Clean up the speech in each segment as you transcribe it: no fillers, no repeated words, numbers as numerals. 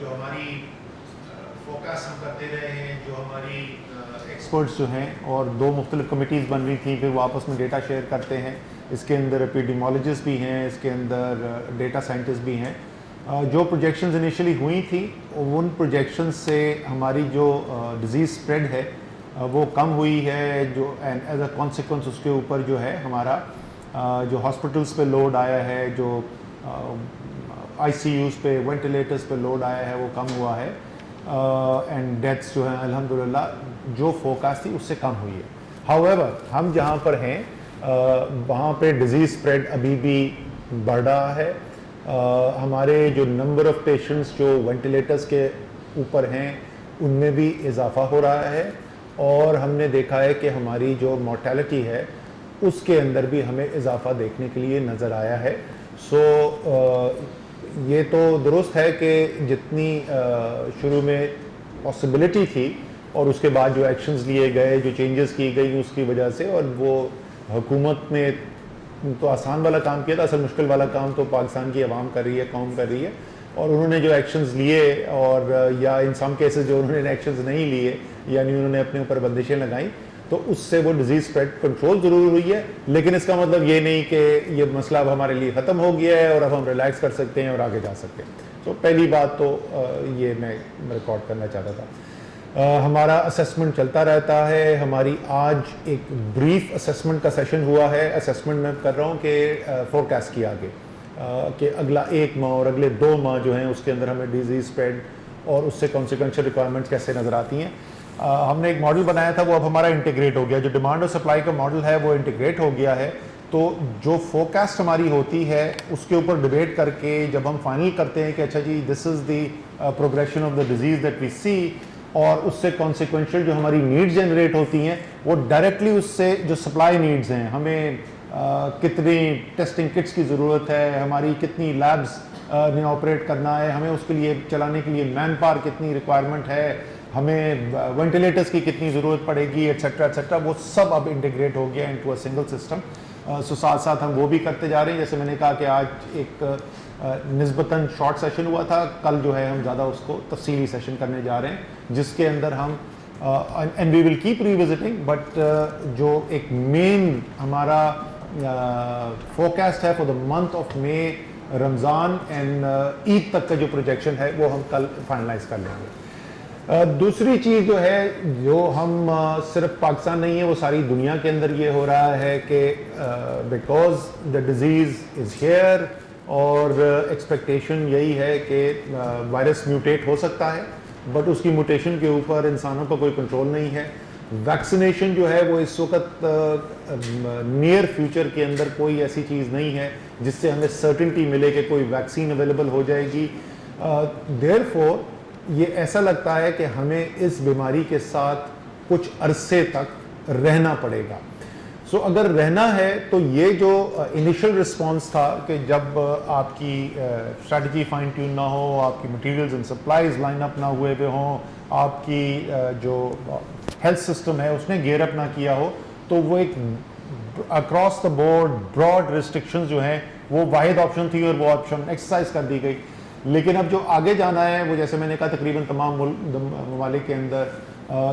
जो हमारी फोकस हम करते रहे हैं, जो हमारी एक्सपर्ट्स जो हैं, और दो मुख्तलिफ कमिटीज़ बन रही थी, फिर वो आपस में डेटा शेयर करते हैं। इसके अंदर एपिडेमोलॉजिस्ट भी हैं, इसके अंदर डेटा साइंटिस्ट भी हैं। जो प्रोजेक्शंस इनिशियली हुई थी उन प्रोजेक्शंस से हमारी जो डिज़ीज़ स्प्रेड है वो कम हुई है, जो एज अ कॉन्सिक्वेंस उसके ऊपर जो है हमारा जो हॉस्पिटल्स पे लोड आया है, जो आईसीयूज़ पे, वेंटिलेटर्स पे लोड आया है, वो कम हुआ है। एंड डेथ्स जो हैं अल्हम्दुलिल्लाह जो फोकास्ट थी उससे कम हुई है। हाउएवर हम जहाँ पर हैं वहाँ पे डिज़ीज़ स्प्रेड अभी भी बढ़ रहा है। हमारे जो नंबर ऑफ़ पेशेंट्स जो वेंटिलेटर्स के ऊपर हैं उनमें भी इजाफ़ा हो रहा है, और हमने देखा है कि हमारी जो मोर्टेलिटी है उसके अंदर भी हमें इजाफ़ा देखने के लिए नज़र आया है। सो ये तो दुरुस्त है कि जितनी शुरू में पॉसिबिलिटी थी और उसके बाद जो एक्शंस लिए गए, जो चेंजेस की गई उसकी वजह से, और वो हुकूमत ने तो आसान वाला काम किया था, असल मुश्किल वाला काम तो पाकिस्तान की आवाम कर रही है, कौम कर रही है। और उन्होंने जो एक्शंस लिए, और या इन सम केसेस जो उन्होंने एक्शंस नहीं लिए, यानी उन्होंने अपने ऊपर बंदिशें लगाई, तो उससे वो डिज़ीज़ स्प्रेड कंट्रोल ज़रूर हुई है। लेकिन इसका मतलब ये नहीं कि ये मसला अब हमारे लिए ख़त्म हो गया है और अब हम रिलैक्स कर सकते हैं और आगे जा सकते हैं। तो पहली बात तो ये मैं रिकॉर्ड करना चाहता था। हमारा असेसमेंट चलता रहता है। हमारी आज एक ब्रीफ असेसमेंट का सेशन हुआ है। असेसमेंट मैं कर रहा हूँ कि फोरकास्ट किया आगे कि अगला 1 माह और अगले 2 माह जो हैं उसके अंदर हमें डिजीज़ स्प्रेड और उससे कॉन्सिक्वेंशियल रिक्वायरमेंट्स कैसे नज़र आती हैं। हमने एक मॉडल बनाया था, वो अब हमारा इंटीग्रेट हो गया। जो डिमांड और सप्लाई का मॉडल है वो इंटीग्रेट हो गया है। तो जो फोरकास्ट हमारी होती है उसके ऊपर डिबेट करके जब हम फाइनल करते हैं कि अच्छा जी this is the progression of the disease that we see, और उससे कॉन्सिक्वेंशियल जो हमारी नीड्स जनरेट होती हैं वो डायरेक्टली उससे जो सप्लाई नीड्स हैं, हमें कितनी टेस्टिंग किट्स की ज़रूरत है, हमारी कितनी लैब्स ने ऑपरेट करना है, हमें उसके लिए चलाने के लिए मैन पावर कितनी रिक्वायरमेंट है, हमें वेंटिलेटर्स की कितनी ज़रूरत पड़ेगी, एट्सेट्रा एट्सेट्रा, वो सब अब इंटीग्रेट हो गया इनटू अ सिंगल सिस्टम। सो साथ साथ हम वो भी करते जा रहे हैं। जैसे मैंने कहा कि आज एक निस्बतन शॉर्ट सेशन हुआ था, कल जो है हम ज़्यादा उसको तफसीली सेशन करने जा रहे हैं, जिसके अंदर हम and we will keep revisiting, but जो एक मेन हमारा फोरकास्ट है for the month of May, Ramzan and Eid तक का जो प्रोजेक्शन है वो हम कल फाइनलाइज कर लेंगे। दूसरी चीज़ जो है, जो हम सिर्फ पाकिस्तान नहीं है, वो सारी दुनिया के अंदर ये हो रहा है कि because the disease is here, और एक्सपेक्टेशन यही है कि वायरस म्यूटेट हो सकता है, बट उसकी म्यूटेशन के ऊपर इंसानों का कोई कंट्रोल नहीं है। वैक्सीनेशन जो है वो इस वक्त नियर फ्यूचर के अंदर कोई ऐसी चीज़ नहीं है जिससे हमें सर्टेनिटी मिले कि कोई वैक्सीन अवेलेबल हो जाएगी। देयरफॉर ये ऐसा लगता है कि हमें इस बीमारी के साथ कुछ अरसे तक रहना पड़ेगा। सो अगर रहना है तो ये जो इनिशियल रिस्पांस था कि जब आपकी स्ट्रैटेजी फाइन ट्यून ना हो, आपकी materials and supplies line up ना हुए हों, आपकी जो हेल्थ सिस्टम है उसने गियर अप ना किया हो, तो वो एक across the board broad restrictions जो हैं वो वाहिद ऑप्शन थी और वो ऑप्शन एक्सरसाइज कर दी गई। लेकिन अब जो आगे जाना है वो, जैसे मैंने कहा, तकरीबन तमाम ममालिक के अंदर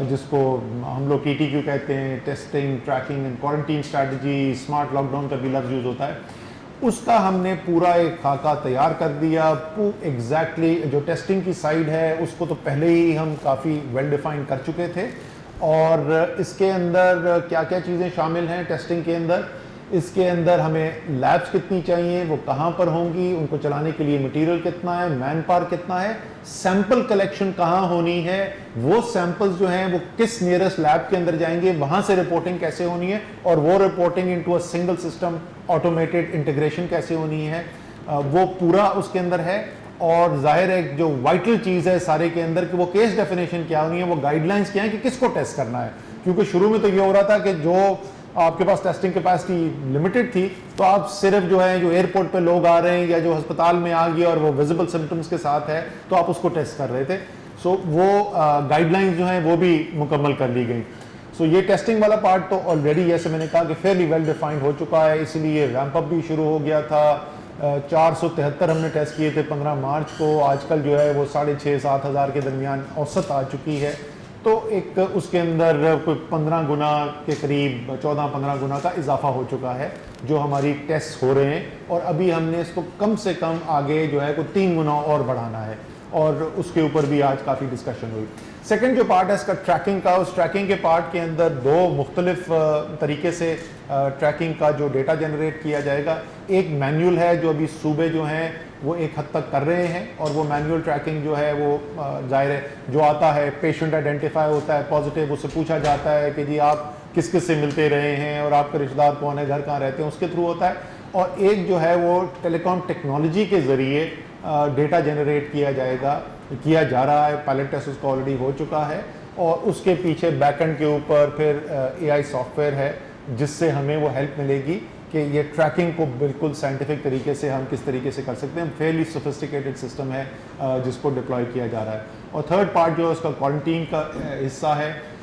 जिसको हम लोग TTQ कहते हैं, testing, tracking and quarantine strategy, smart lockdown का भी लफ्ज़ यूज़ होता है, उसका हमने पूरा एक खाका तैयार कर दिया। एग्जैक्टली जो टेस्टिंग की साइड है उसको तो पहले ही हम काफ़ी वेल डिफाइन कर चुके थे, और इसके अंदर क्या क्या चीज़ें शामिल हैं टेस्टिंग के अंदर। इसके अंदर हमें लैब्स कितनी चाहिए, वो कहाँ पर होंगी, उनको चलाने के लिए मटेरियल कितना है, मैन पावर कितना है, सैंपल कलेक्शन कहाँ होनी है, वो सैंपल्स जो हैं वो किस नियरेस्ट लैब के अंदर जाएंगे, वहाँ से रिपोर्टिंग कैसे होनी है, और वो reporting into a single system automated integration कैसे होनी है, वो पूरा उसके अंदर है। और जाहिर है जो वाइटल चीज़ है सारे के अंदर कि वो केस डेफिनेशन क्या होनी है, वो गाइडलाइंस क्या है कि किसको टेस्ट करना है। क्योंकि शुरू में तो ये हो रहा था कि जो आपके पास टेस्टिंग कैपेसिटी लिमिटेड थी, तो आप सिर्फ जो है जो एयरपोर्ट पे लोग आ रहे हैं या जो अस्पताल में आ गया और वो विजिबल सिम्टम्स के साथ है तो आप उसको टेस्ट कर रहे थे। सो वो गाइडलाइंस जो हैं वो भी मुकम्मल कर ली गई। सो ये टेस्टिंग वाला पार्ट तो ऑलरेडी, जैसे मैंने कहा, कि फेयरली वेल डिफाइंड हो चुका है, इसलिए रैंप अप भी शुरू हो गया था। 473 हमने टेस्ट किए थे 15 मार्च को, आजकल जो है वो 6,500-7 हज़ार के दरमियान औसत आ चुकी है। तो एक उसके अंदर कोई 15 गुना के करीब 14-15 गुना का इजाफा हो चुका है जो हमारी टेस्ट हो रहे हैं, और अभी हमने इसको कम से कम आगे जो है कोई 3 गुना और बढ़ाना है, और उसके ऊपर भी आज काफ़ी डिस्कशन हुई। सेकंड जो पार्ट है इसका ट्रैकिंग का, उस ट्रैकिंग के पार्ट के अंदर 2 मुख्तलिफ तरीके से ट्रैकिंग का जो डेटा जनरेट किया जाएगा। एक मैनुअल है जो अभी सूबे जो हैं वो एक हद तक कर रहे हैं, और वो मैनुअल ट्रैकिंग जो है वो जाहिर है जो आता है पेशेंट आइडेंटिफाई होता है पॉजिटिव, उससे पूछा जाता है कि जी आप किस किस से मिलते रहे हैं और आपके रिश्तेदार कौन है, घर कहाँ रहते हैं, उसके थ्रू होता है। और एक जो है वो टेलीकॉम टेक्नोलॉजी के ज़रिए डेटा जनरेट किया जा रहा है, पायलट टेस्ट उसका ऑलरेडी हो चुका है, और उसके पीछे बैकएंड के ऊपर फिर AI सॉफ्टवेयर है जिससे हमें वो हेल्प मिलेगी कि ये ट्रैकिंग को बिल्कुल साइंटिफिक तरीके से हम किस तरीके से कर सकते हैं। फेयरली सोफिस्टिकेटेड सिस्टम है जिसको डिप्लॉय किया जा रहा है। और थर्ड पार्ट जो है उसका क्वारंटीन का हिस्सा है,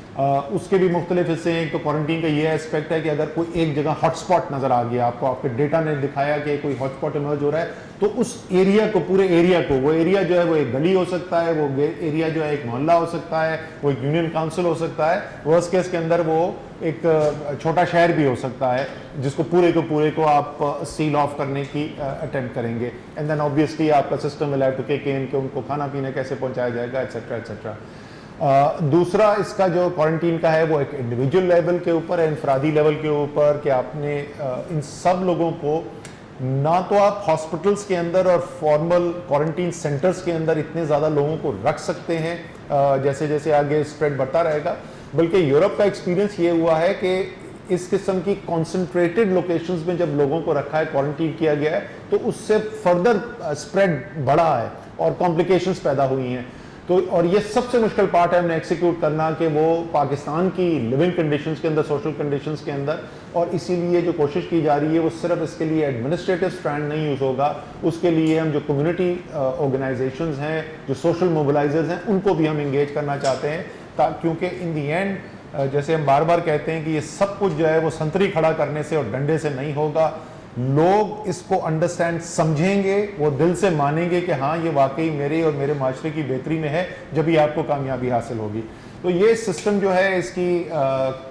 उसके भी मुख्तलिफ हिस्से हैं। एक तो क्वारंटीन का ये एस्पेक्ट है कि अगर कोई एक जगह हॉटस्पॉट नज़र आ गया आपको, आपके डेटा ने दिखाया कि कोई हॉटस्पॉट इमर्ज हो रहा है, तो उस एरिया को, पूरे एरिया को, वो एरिया जो है वो एक गली हो सकता है, वो एरिया जो है एक मोहल्ला हो सकता है, वो एक यूनियन काउंसिल हो सकता है, वर्स्ट केस के अंदर वो एक छोटा शहर भी हो सकता है, जिसको पूरे को आप सील ऑफ करने की अटेम्प्ट करेंगे। एंड देन ऑब्वियसली आपका system will have to kick in कि उनको खाना पीना कैसे पहुंचाया जाएगा, एटसेट्रा एटसेट्रा। दूसरा इसका जो क्वारंटीन का है वो एक इंडिविजुअल लेवल के ऊपर है, इंफरादी लेवल के ऊपर, कि आपने इन सब लोगों को ना तो आप हॉस्पिटल्स के अंदर और फॉर्मल क्वारंटीन सेंटर्स के अंदर इतने ज़्यादा लोगों को रख सकते हैं जैसे जैसे आगे स्प्रेड बढ़ता रहेगा, बल्कि यूरोप का एक्सपीरियंस ये हुआ है कि इस किस्म की कॉन्सेंट्रेटेड लोकेशंस में जब लोगों को रखा है, क्वारंटीन किया गया है, तो उससे फर्दर स्प्रेड बढ़ा है और कॉम्प्लिकेशंस पैदा हुई हैं। तो और ये सबसे मुश्किल पार्ट है हमने एक्सिक्यूट करना कि वो पाकिस्तान की लिविंग कंडीशंस के अंदर, सोशल कंडीशंस के अंदर, और इसीलिए जो कोशिश की जा रही है वो सिर्फ इसके लिए एडमिनिस्ट्रेटिव स्ट्रैंड नहीं यूज़ होगा, उसके लिए हम जो कम्युनिटी ऑर्गेनाइजेशंस हैं, जो सोशल मोबिलाइजर्स हैं, उनको भी हम इंगेज करना चाहते हैं, क्योंकि इन दी एंड जैसे हम बार बार कहते हैं कि ये सब कुछ जो है वो संतरी खड़ा करने से और डंडे से नहीं होगा। लोग इसको अंडरस्टैंड समझेंगे, वो दिल से मानेंगे कि हाँ ये वाकई मेरे और मेरे माशरे की बेहतरी में है, जब ही आपको कामयाबी हासिल होगी। तो ये सिस्टम जो है इसकी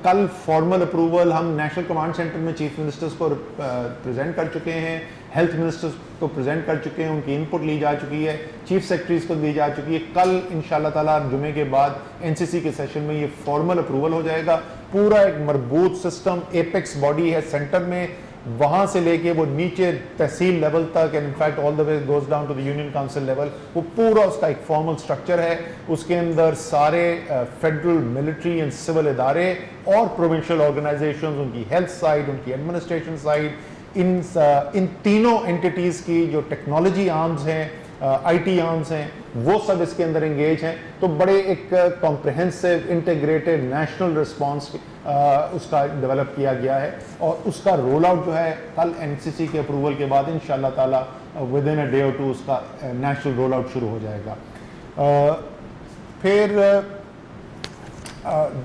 कल फॉर्मल अप्रूवल हम नेशनल कमांड सेंटर में चीफ मिनिस्टर्स को प्रेजेंट कर चुके हैं, हेल्थ मिनिस्टर्स को प्रेजेंट कर चुके हैं, उनकी इनपुट ली जा चुकी है, चीफ सेक्रेटरीज को दी जा चुकी है। कल इंशाल्लाह ताला जुमे के बाद एनसीसी के सेशन में ये फॉर्मल अप्रूवल हो जाएगा। पूरा एक मरबूत सिस्टम, एपेक्स बॉडी है सेंटर में, वहाँ से लेके वो नीचे तहसील लेवल तक, and in fact all the way goes down to the union council level, वो पूरा उसका एक फॉर्मल स्ट्रक्चर है। उसके अंदर सारे फेडरल, मिलिट्री एंड सिविल इदारे और प्रोविंशियल ऑर्गेनाइजेशंस, उनकी हेल्थ साइड, उनकी एडमिनिस्ट्रेशन साइड, इन तीनों एंटिटीज़ की जो टेक्नोलॉजी आर्म्स हैं, IT आर्म्स हैं, वो सब इसके अंदर इंगेज हैं। तो बड़े एक कॉम्प्रिहेंसिव इंटीग्रेटेड नेशनल रिस्पांस उसका डेवलप किया गया है, और उसका रोल आउट जो है कल NCC के अप्रूवल के बाद इंशाल्लाह ताला विद इन अ डे और टू उसका नेशनल रोल आउट शुरू हो जाएगा। फिर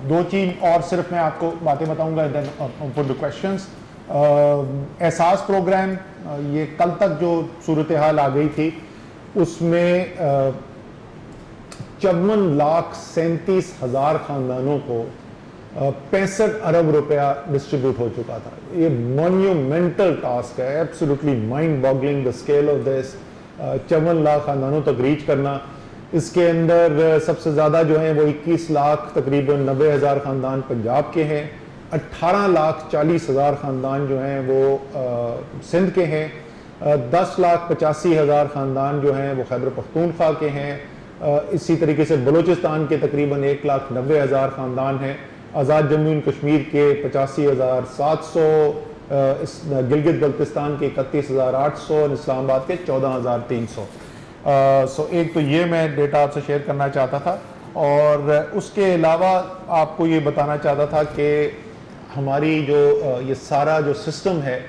2-3 और सिर्फ मैं आपको बातें बताऊंगा, देन फॉर द क्वेश्चंस। एहसास प्रोग्राम, ये कल तक जो सूरत हाल आ गई थी उसमें 54,37,000 खानदानों को 65 अरब रुपया डिस्ट्रीब्यूट हो चुका था। ये मॉन्यूमेंटल टास्क है, absolutely mind boggling the scale of this. 54 lakh खानदानों तक रीच करना। इसके अंदर सबसे ज़्यादा जो हैं वो 21 लाख तकरीबन 90,000 ख़ानदान पंजाब के हैं, 18,40,000 ख़ानदान जो हैं वो सिंध के हैं, 10,85,000 ख़ानदान जो हैं वो खैबर पख्तूनख्वा के हैं। इसी तरीके से बलूचिस्तान के तकरीबन 1,90,000 ख़ानदान हैं, आज़ाद जम्मू एंड कश्मीर के 85,700, गिलगित बल्तिस्तान के 31,800 और इस्लामाबाद के 14,300। सो एक तो ये मैं डेटा आपसे शेयर करना चाहता था, और उसके अलावा आपको ये बताना चाहता था कि हमारी जो ये सारा जो सिस्टम है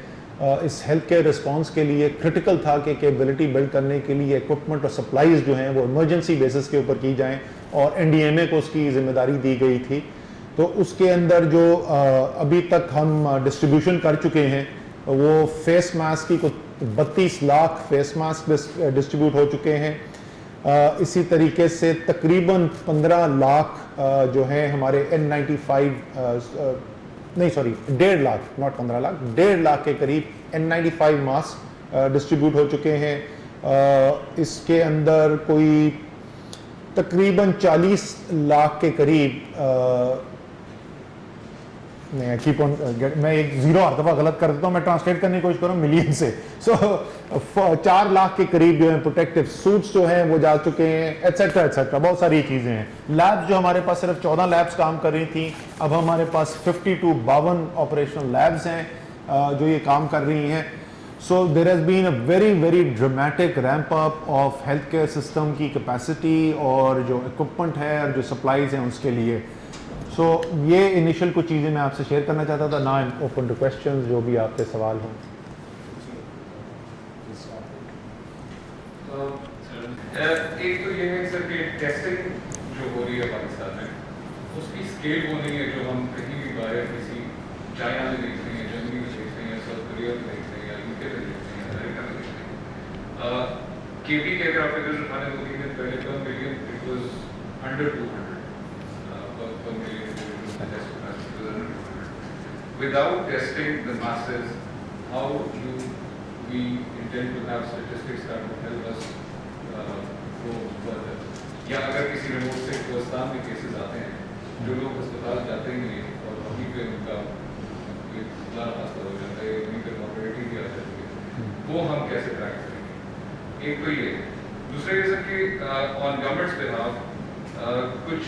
इस हेल्थ केयर रिस्पॉन्स के लिए क्रिटिकल था कि कैपेबिलिटी बिल्ड करने के लिए इक्विपमेंट और सप्लाईज जो हैं वो इमरजेंसी बेसिस के ऊपर की जाएं, और NDMA को उसकी जिम्मेदारी दी गई थी। तो उसके अंदर जो अभी तक हम डिस्ट्रीब्यूशन कर चुके हैं वो फेस मास्क की कुछ 32 लाख फेस मास्क डिस्ट्रीब्यूट हो चुके हैं। इसी तरीके से तकरीबन 15 लाख जो है हमारे N95 नहीं सॉरी 1.5 लाख, नॉट 15 लाख, 1.5 लाख के करीब N95 मास्क डिस्ट्रीब्यूट हो चुके हैं। इसके अंदर कोई तकरीबन 40 लाख के करीब नहीं कीप ऑन मैं एक जीरो हर दफ़ा गलत कर देता हूँ, मैं ट्रांसलेट करने की कोशिश करूँ मिलियन से। सो 4 लाख के करीब जो है प्रोटेक्टिव सूट्स जो हैं वो जा चुके हैं, एट्सेट्रा एट्सेट्रा, बहुत सारी चीज़ें हैं। लैब्स जो हमारे पास सिर्फ 14 लैब्स काम कर रही थी, अब हमारे पास 52 ऑपरेशनल लैब्स हैं जो ये काम कर रही हैं। So there has been a very very dramatic ramp up of health care system की कैपेसिटी और जो इक्विपमेंट है और जो सप्लाईज हैं उसके लिए। सो ये इनिशियल कुछ चीज़ें मैं आपसे शेयर करना चाहता था। ना I am open two questions, जो भी आपके सवाल हों। एक तो ये है सर कि टेस्टिंग जो हो रही है पाकिस्तान में उसकी स्केल वो नहीं है जो हम कहीं भी बाहर किसी चाइना में देख रहे हैं, जर्मनी में देख रहे हैं, साउथ कोरिया में देख रहे हैं, या यूके में देख रहे हैं, अमेरिका में देख रहे हैं। केपी के अगर आप फिगर उठाने को देखें पहले पर million it was under 200 per million individuals the test capacity was under 200. Without testing the masses, how do we intend to have statistics that will help us go further? या अगर किसी रिमोट से हिंदुस्तान में केसेस आते हैं जो लोग अस्पताल जाते ही नहीं और वहीं पे उनका लाना हासिल हो जाता है, वहीं पे मॉर्बिडिटी भी आ जाती है, वो हम कैसे ट्रैक करेंगे? एक तो ये। दूसरा ये सर कि ऑन गवर्नमेंट्स बिहाफ कुछ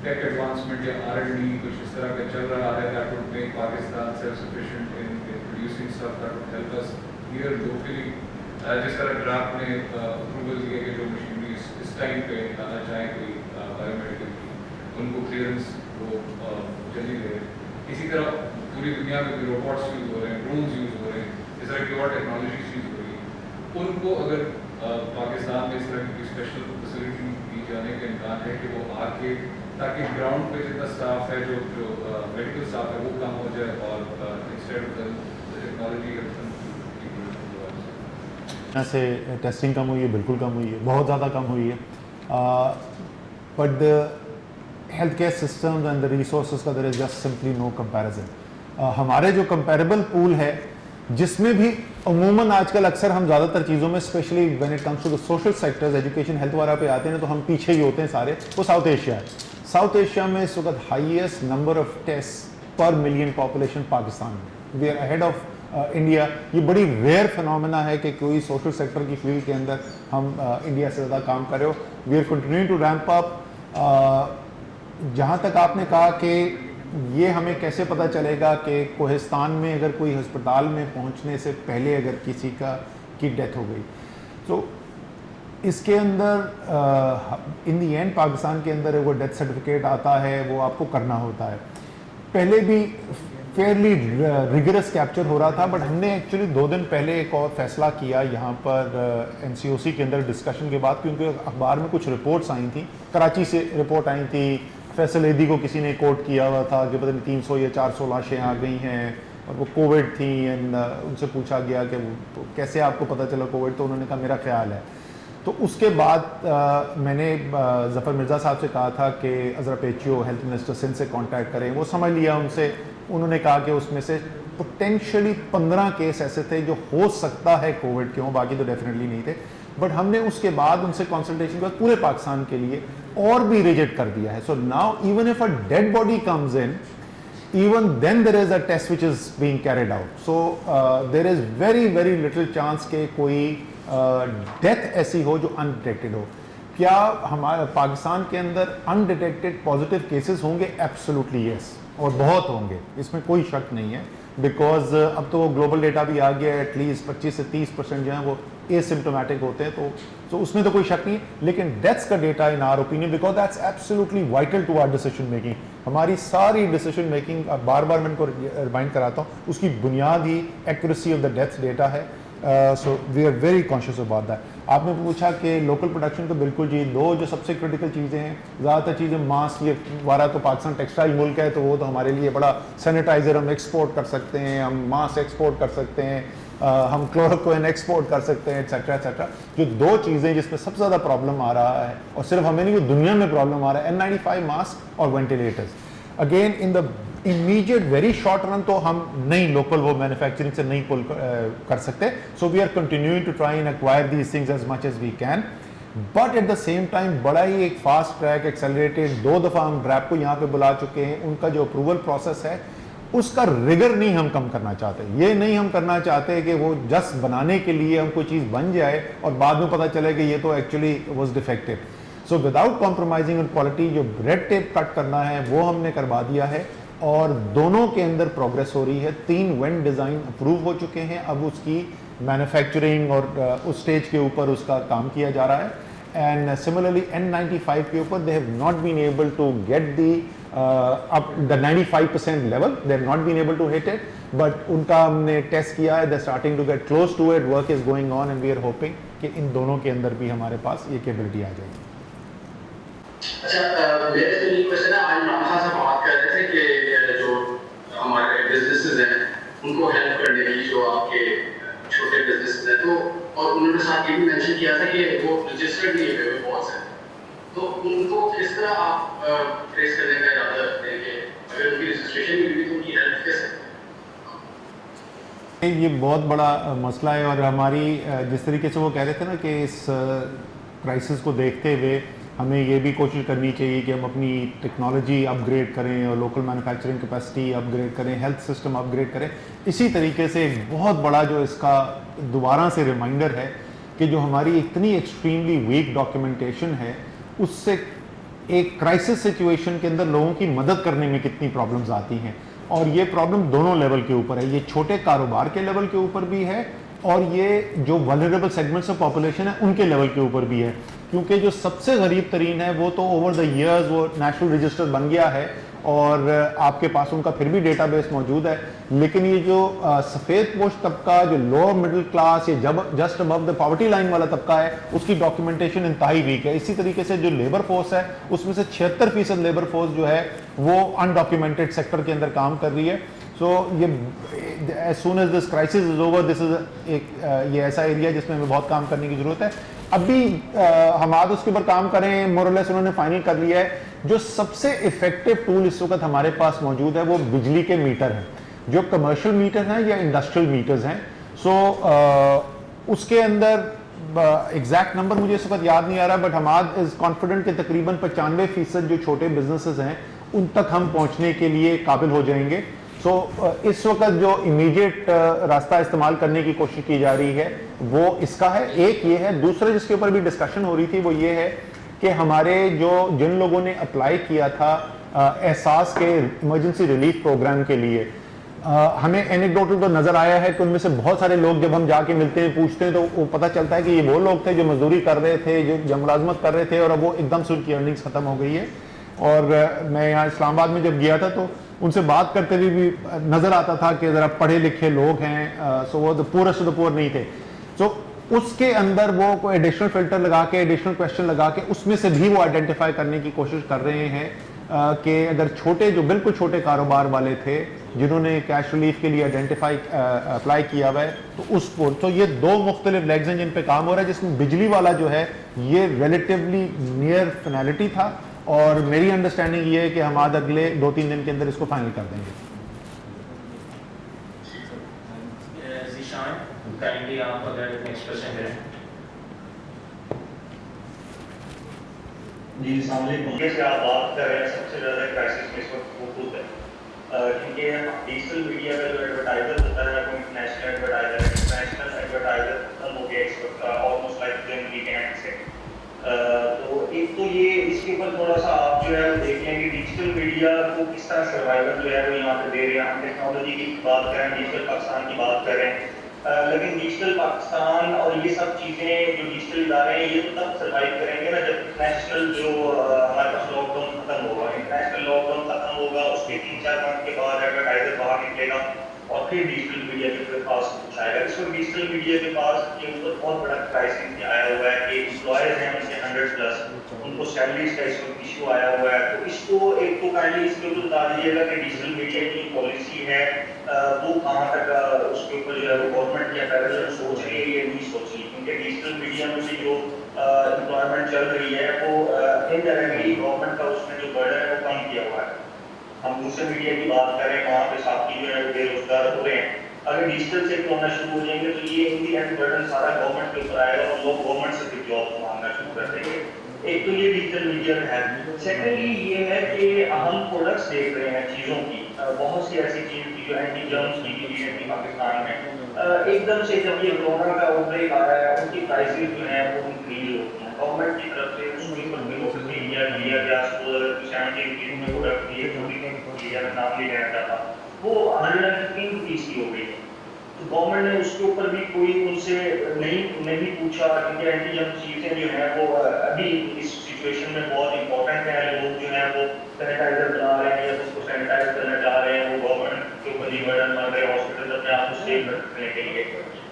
टेक एडवांसमेंट या R&D कुछ इस तरह का चल रहा है that would make Pakistan self-sufficient in producing stuff that would help us here locally. जिस तरह ड्राफ्ट ने अप्रूवल दिए कि जो मशीनरी इस टाइम पे आना चाहे कोई बायोमेडिकल की, उनको क्लियरेंस वो जल्दी दे। इसी तरह पूरी दुनिया में भी रोबोट्स यूज़ हो रहे हैं, ड्रोन्स यूज़ हो रहे हैं, इस तरह की और टेक्नोलॉजीज यूज़ हो रही है। उनको अगर पाकिस्तान में इस तरह की स्पेशल फैसिलिटी दी जाने का इम्कान है कि वो आके ताकि ग्राउंड पे जितना स्टाफ है जो मेडिकल स्टाफ है वो कम हो जाए और इंस्टेड ऑफ द टेक्नोलॉजी से टेस्टिंग कम हुई है, बिल्कुल कम हुई है, बहुत ज़्यादा कम हुई है। But the health care system and the resources का there is just simply no comparison. हमारे जो कंपेरेबल पूल है जिसमें भी अमूमन आजकल अक्सर हम ज़्यादातर चीज़ों में specially when it comes to the social sectors, education, health वगैरह पे आते हैं तो हम पीछे ही होते हैं सारे, वो साउथ एशिया है। साउथ एशिया में इस वक्त highest number of test per million population Pakistan में, we are ahead of India. ये बड़ी रेयर फिनोमेना है कि कोई सोशल सेक्टर की फील्ड के अंदर हम इंडिया से ज़्यादा काम कर रहे हो। We are continuing to ramp up. जहाँ तक आपने कहा कि ये हमें कैसे पता चलेगा कि कोहिस्तान में अगर कोई अस्पताल में पहुँचने से पहले अगर किसी की डेथ हो गई, तो इसके अंदर इन दी एंड पाकिस्तान के अंदर वो डेथ सर्टिफिकेट आता है, वो आपको करना होता है। पहले भी फेयरली रिगरस कैप्चर हो रहा था, बट हमने एक्चुअली 2 दिन पहले एक और फैसला किया यहाँ पर NCOC के अंदर डिस्कशन के बाद, क्योंकि अखबार में कुछ रिपोर्ट्स आई थी, कराची से रिपोर्ट आई थी, फैसल एदी को किसी ने कोट किया हुआ था कि पता नहीं 300 या 400 लाशें आ गई हैं और वो कोविड थी। एंड उनसे पूछा गया कि तो कैसे आपको पता चला कोविड, तो उन्होंने कहा मेरा ख्याल है। तो उसके बाद मैंने ज़फ़र मिर्ज़ा साहब से कहा था कि अज़रा पेचियो हेल्थ मिनिस्टर सिंध से कांटेक्ट करें, वो समझ लिया उनसे। उन्होंने कहा कि उसमें से पोटेंशियली 15 केस ऐसे थे जो हो सकता है कोविड के हों, बाकी तो डेफिनेटली नहीं थे। बट हमने उसके बाद उनसे कंसल्टेशन के बाद पूरे पाकिस्तान के लिए और भी रिजेक्ट कर दिया है। So now even if a dead body comes in, even then there is a test which is being carried out. So there is very very little chance कि कोई डेथ ऐसी हो जो अनडिटेक्टेड हो। क्या हमारे पाकिस्तान के अंदर अनडिटेक्टेड पॉजिटिव केसेस होंगे? एब्सोल्युटली यस, और बहुत होंगे, इसमें कोई शक नहीं है। बिकॉज अब तो ग्लोबल डेटा भी आ गया है, एटलीस्ट 25 से 30% जो है वो एसिम्टोमेटिक होते हैं, तो उसमें तो कोई शक नहीं। लेकिन डेथ्स का data in our opinion, because that's absolutely vital to our decision making, हमारी सारी डिसीजन मेकिंग, बार बार मैं इनको रिमाइंड कराता हूँ, उसकी बुनियाद ही accuracy of the death data है। So we are very conscious about that. आपने पूछा कि लोकल प्रोडक्शन तो बिल्कुल जी, 2 जो सबसे क्रिटिकल चीज़ें हैं, ज़्यादातर चीज़ें मास्क, ये हमारा तो पाकिस्तान टेक्सटाइल मुल्क है, तो वो तो हमारे लिए बड़ा सैनिटाइज़र हम एक्सपोर्ट कर सकते हैं, हम मास्क एक्सपोर्ट कर सकते हैं, हम क्लोरोक्विन एक्सपोर्ट कर सकते हैं, एटसेट्रा एटसेट्रा। जो दो चीज़ें जिसमें सबसे ज़्यादा प्रॉब्लम आ रहा है, और सिर्फ हमें नहीं, दुनिया में प्रॉब्लम आ रहा है, N95 मास्क और ventilators. Again in the immediate very short run तो हम नहीं लोकल वो मैन्युफैक्चरिंग से नहीं पुल कर सकते। So we are continuing to try and acquire these things as much as we can, but at the same time बड़ा ही एक फास्ट ट्रैक एक्सेलरेटेड 2 दफ़ा हम ड्रैप को यहाँ पे बुला चुके हैं। उनका जो अप्रूवल प्रोसेस है उसका रिगर नहीं हम कम करना चाहते। ये नहीं हम करना चाहते कि वो जस्ट बनाने के लिए हम कोई चीज़ बन जाए और बाद में पता चले कि ये तो actually was defective. So without compromising on quality जो रेड टेप कट करना है वो हमने करवा दिया है, और दोनों के अंदर प्रोग्रेस हो रही है। 3 वेंट डिज़ाइन अप्रूव हो चुके हैं, अब उसकी मैन्युफैक्चरिंग और उस स्टेज के ऊपर उसका काम किया जा रहा है। एंड सिमिलरली N95 के ऊपर they have not been able to get the 95% level, they have not been able to hit it, but उनका हमने टेस्ट किया है, they starting to get close to it, work is going on and we are hoping कि इन दोनों के अंदर भी हमारे पास ये कैपेबिलिटी आ जाएगी। अच्छा, मेरे से ये क्वेश्चन है, आज नमहा साहब बात कर रहे थे कि जो हमारे बिजनेसेस हैं उनको हेल्प करने की, जो आपके छोटे बिजनेसेस हैं, तो और उन्होंने साथ ये भी मेंशन किया था कि वो रजिस्टर्ड नहीं हुए बहुत से, तो उनको किस तरह आप ट्रेस करने का इरादा रखते हैं कि अगर उनकी रजिस्ट्रेशन नहीं हुई तो उनकी हेल्प कैसे? ये बहुत बड़ा मसला है, और हमारी जिस तरीके से वो कह रहे थे ना कि इस क्राइसिस को देखते हुए हमें ये भी कोशिश करनी चाहिए कि हम अपनी टेक्नोलॉजी अपग्रेड करें और लोकल मैन्युफैक्चरिंग कैपेसिटी अपग्रेड करें, हेल्थ सिस्टम अपग्रेड करें। इसी तरीके से एक बहुत बड़ा जो इसका दोबारा से रिमाइंडर है कि जो हमारी इतनी एक्सट्रीमली वीक डॉक्यूमेंटेशन है, उससे एक क्राइसिस सिचुएशन के अंदर लोगों की मदद करने में कितनी प्रॉब्लम्स आती हैं। और ये प्रॉब्लम दोनों लेवल के ऊपर है, ये छोटे कारोबार के लेवल के ऊपर भी है, और ये जो वल्नरेबल सेगमेंट्स ऑफ पॉपुलेशन है उनके लेवल के ऊपर भी है। क्योंकि जो सबसे गरीब तरीन है वो तो ओवर द ईयर्स वो नेशनल रजिस्टर बन गया है, और आपके पास उनका फिर भी डेटाबेस मौजूद है, लेकिन ये जो सफ़ेद पोश तबका, जो लोअर मिडिल क्लास या just above the poverty line वाला तबका है, उसकी डॉक्यूमेंटेशन इंतहाई वीक है। इसी तरीके से जो लेबर फोर्स है उसमें से 76% लेबर फोर्स जो है वो अनडॉक्यूमेंटेड सेक्टर के अंदर काम कर रही है। सो ये as soon as this crisis is over, this is एक ये ऐसा एरिया जिसमें हमें बहुत काम करने की ज़रूरत है। अभी हम आज उसके ऊपर काम करें, मोरलेस उन्होंने फाइनल कर लिया है। जो सबसे इफेक्टिव टूल इस वक्त हमारे पास मौजूद है वो बिजली के मीटर हैं, जो कमर्शियल मीटर हैं या इंडस्ट्रियल मीटर्स हैं। सो उसके अंदर एग्जैक्ट नंबर मुझे इस वक्त याद नहीं आ रहा, बट हमाद इज कॉन्फिडेंट कि तकरीबन 95% जो छोटे बिजनेसेस हैं उन तक हम पहुंचने के लिए काबिल हो जाएंगे। सो इस वक्त जो इमीडिएट रास्ता इस्तेमाल करने की कोशिश की जा रही है वो इसका है। एक ये है, दूसरा जिसके ऊपर भी डिस्कशन हो रही थी वो ये है कि हमारे जिन लोगों ने अप्लाई किया था एहसास के इमरजेंसी रिलीफ प्रोग्राम के लिए, हमें एनेक्डोटल तो नज़र आया है कि उनमें से बहुत सारे लोग जब हम जाके मिलते हैं, पूछते हैं, तो वो पता चलता है कि ये वो लोग थे जो मजदूरी कर रहे थे, जो मुलाजमत कर रहे थे, और अब वो एकदम से उनकी अर्निंग्स ख़त्म हो गई है। और मैं यहाँ इस्लामाबाद में जब गया था तो उनसे बात करते हुए भी नज़र आता था कि ज़रा पढ़े लिखे लोग हैं, सो वो पूरेस्ट ऑफ द पुअर नहीं थे। सो उसके अंदर वो कोई एडिशनल फिल्टर लगा के, एडिशनल क्वेश्चन लगा के, उसमें से भी वो आइडेंटिफाई करने की कोशिश कर रहे हैं कि अगर छोटे, जो बिल्कुल छोटे कारोबार वाले थे जिन्होंने कैश रिलीफ के लिए आइडेंटिफाई अप्लाई किया हुआ है, तो उस पर तो ये 2 मुख्तलिफ लेग्स हैं जिन पे काम हो रहा है, जिसमें बिजली वाला जो है ये रिलेटिवली नियर फिनैलिटी था, और मेरी अंडरस्टैंडिंग ये है कि हम आज अगले 2-3 दिन के अंदर इसको फाइनल कर देंगे। काइंडली आप अगर नेक्स्ट क्वेश्चन करें। जी सामने से आप बात कर रहे हैं, सबसे ज़्यादा क्राइसिस में इस वक्त वो खुद है, क्योंकि डिजिटल मीडिया का जो एडवर्टाइजर होता है वो इंटरनेशनल एडवर्टाइजर खत्म हो गया इस वक्त, ऑलमोस्ट लाइक जनवरी के एंड से। तो एक तो ये इसके ऊपर थोड़ा सा आप जो है देख लें कि डिजिटल मीडिया को किस तरह सर्वाइवल जो है वो यहाँ पे दे रहे हैं। हम टेक्नोलॉजी की बात करें, डिजिटल पाकिस्तान की बात करें, लेकिन डिजिटल पाकिस्तान और ये सब चीज़ें जो डिजिटल इदारे हैं ये तो तब सर्वाइव करेंगे ना जब इंटरनेशनल जो हमारे पास लॉकडाउन खत्म होगा। इंटरनेशनल लॉकडाउन खत्म होगा, उसके 3-4 मंथ के बाद एडवर्टाइजर बाहर निकलेगा और फिर डिजिटल मीडिया के पास कुछ आएगा। इस वक्त डिजिटल मीडिया के पास ये ऊपर बहुत बड़ा क्राइसिस आया हुआ है कि एम्प्लॉयर्स हैं उनके 100+, उनको सैलरीज का इस वक्त इशू आया हुआ है। तो इसको एक तो काइंडली इसके ऊपर बता दीजिएगा कि डिजिटल मीडिया की पॉलिसी है वो कहाँ तक उसके ऊपर जो है वो गवर्नमेंट या फेडरल सोच रही है या नहीं सोच रही, क्योंकि डिजिटल मीडिया में से जो एम्प्लॉयमेंट चल रही है वो इनडायरेक्टली गवर्नमेंट का उसमें जो बर्डन है वो कम किया हुआ है। हम दूसरे मीडिया की बात करें वहाँ पे साथी जो है बेरोजगार हो रहे हैं, अगर डिजिटल से होना शुरू हो जाएंगे तो ये इन दी एंड बर्डन सारा गवर्नमेंट के ऊपर आएगा और लोग गवर्नमेंट से फिर जॉब मांगना शुरू कर देंगे। एक तो ये डिजिटल मीडिया में है। सेकेंडली ये है कि हम प्रोडक्ट्स देख रहे हैं चीज़ों की, बहुत सी ऐसी चीज़ की जो एंटी जर्म्स की चीज़ें थी पाकिस्तान में, एकदम से जब ये कोरोना का आउटब्रेक आया है उनकी प्राइसेस जो है वो इंक्रीज होती हैं। गवर्नमेंट की तरफ से उसके ऊपर लिया गया 70 रुपीज़ में प्रोडक्ट दिए, जो नाम नहीं लेना चाहता, वो 115 रुपीज़ की हो गई। तो गवर्नमेंट ने उसके ऊपर भी कोई उनसे नहीं पूछा, क्योंकि एंटी जर्म चीज़ें जो है वो अभी इस सिचुएशन में बहुत इंपॉर्टेंट है। लोग जो है वो सैनिटाइजर बना रहे हैं या उसको सैनिटाइज करना चाह रहे हैं, वो गवर्नमेंट के ऊपर ही बर्डन बन रहे हैं हॉस्पिटल अपने आप को सेव रखने के लिए।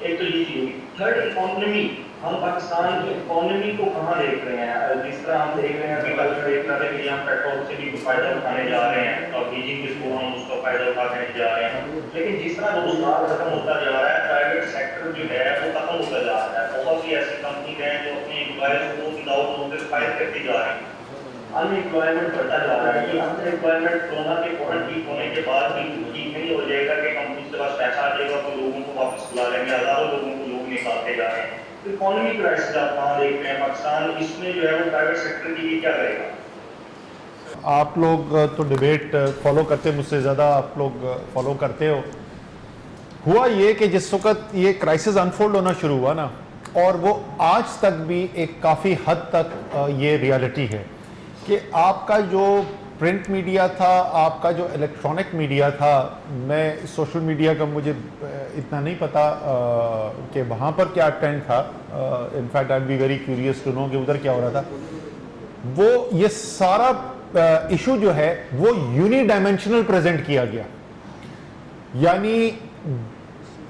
एक तो ये चीज़ होगी। थर्ड, इकोनॉमी, हम पाकिस्तान की इकोनॉमी को कहाँ देख रहे हैं? जिस तरह हम देख रहे हैं अभी कल देख रहे थे कि हम पेट्रोल से भी फायदा उठाने जा रहे हैं और बीजिंग जिसको हम उसका फायदा उठाने जा रहे हैं, लेकिन जिस तरह रोजगार खत्म होता जा रहा है, प्राइवेट सेक्टर जो है वो खत्म होता जा रहा है। बहुत सी ऐसी कंपनी हैं जो अपने एम्प्लॉयज को विदाउट नोटिस फायर करती जा रही है। अनएम्प्लॉयमेंट बढ़ता जा रहा है। ये अनएम्प्लॉयमेंट कोरोना के फौरन ठीक होने के बाद भी ठीक नहीं हो जाएगा कि कंपनी के पास पैसा आ जाएगा तो लोगों को वापस बुला लेंगे, हजारों लोगों को लोग निकालते जा रहे हैं। तो इकोनॉमी क्राइसिस आप कहाँ देख रहे हैं पाकिस्तान, इसमें जो है वो प्राइवेट सेक्टर की क्या करेगा? आप लोग तो डिबेट फॉलो करते, मुझसे ज़्यादा आप लोग फॉलो करते हो। हुआ ये कि जिस वक्त ये क्राइसिस अनफोल्ड होना शुरू हुआ ना, और वो आज तक भी एक काफ़ी हद तक ये रियलिटी है कि आपका जो प्रिंट मीडिया था, आपका जो इलेक्ट्रॉनिक मीडिया था, मैं सोशल मीडिया का मुझे इतना नहीं पता कि वहाँ पर क्या ट्रेंड था, in fact I be very curious to know कि उधर क्या हो रहा था। वो ये सारा इशू जो है वो यूनिडायमेंशनल प्रेजेंट किया गया, यानी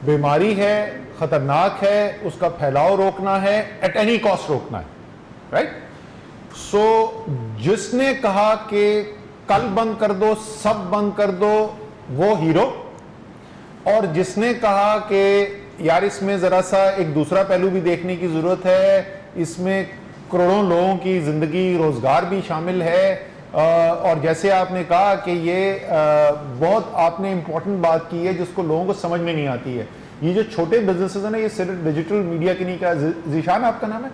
बीमारी है, खतरनाक है, उसका फैलाव रोकना है, एट एनी कॉस्ट रोकना है, राइट? सो जिसने कहा कि कल बंद कर दो, सब बंद कर दो, वो हीरो, और जिसने कहा कि यार इसमें जरा सा एक दूसरा पहलू भी देखने की जरूरत है, इसमें करोड़ों लोगों की जिंदगी, रोजगार भी शामिल है, और जैसे आपने कहा कि ये बहुत आपने इंपॉर्टेंट बात की है जिसको लोगों को समझ में नहीं आती है। ये जो छोटे बिजनेसेस है ना, ये सिर्फ डिजिटल मीडिया की नहीं, क्या जीशान आपका नाम है?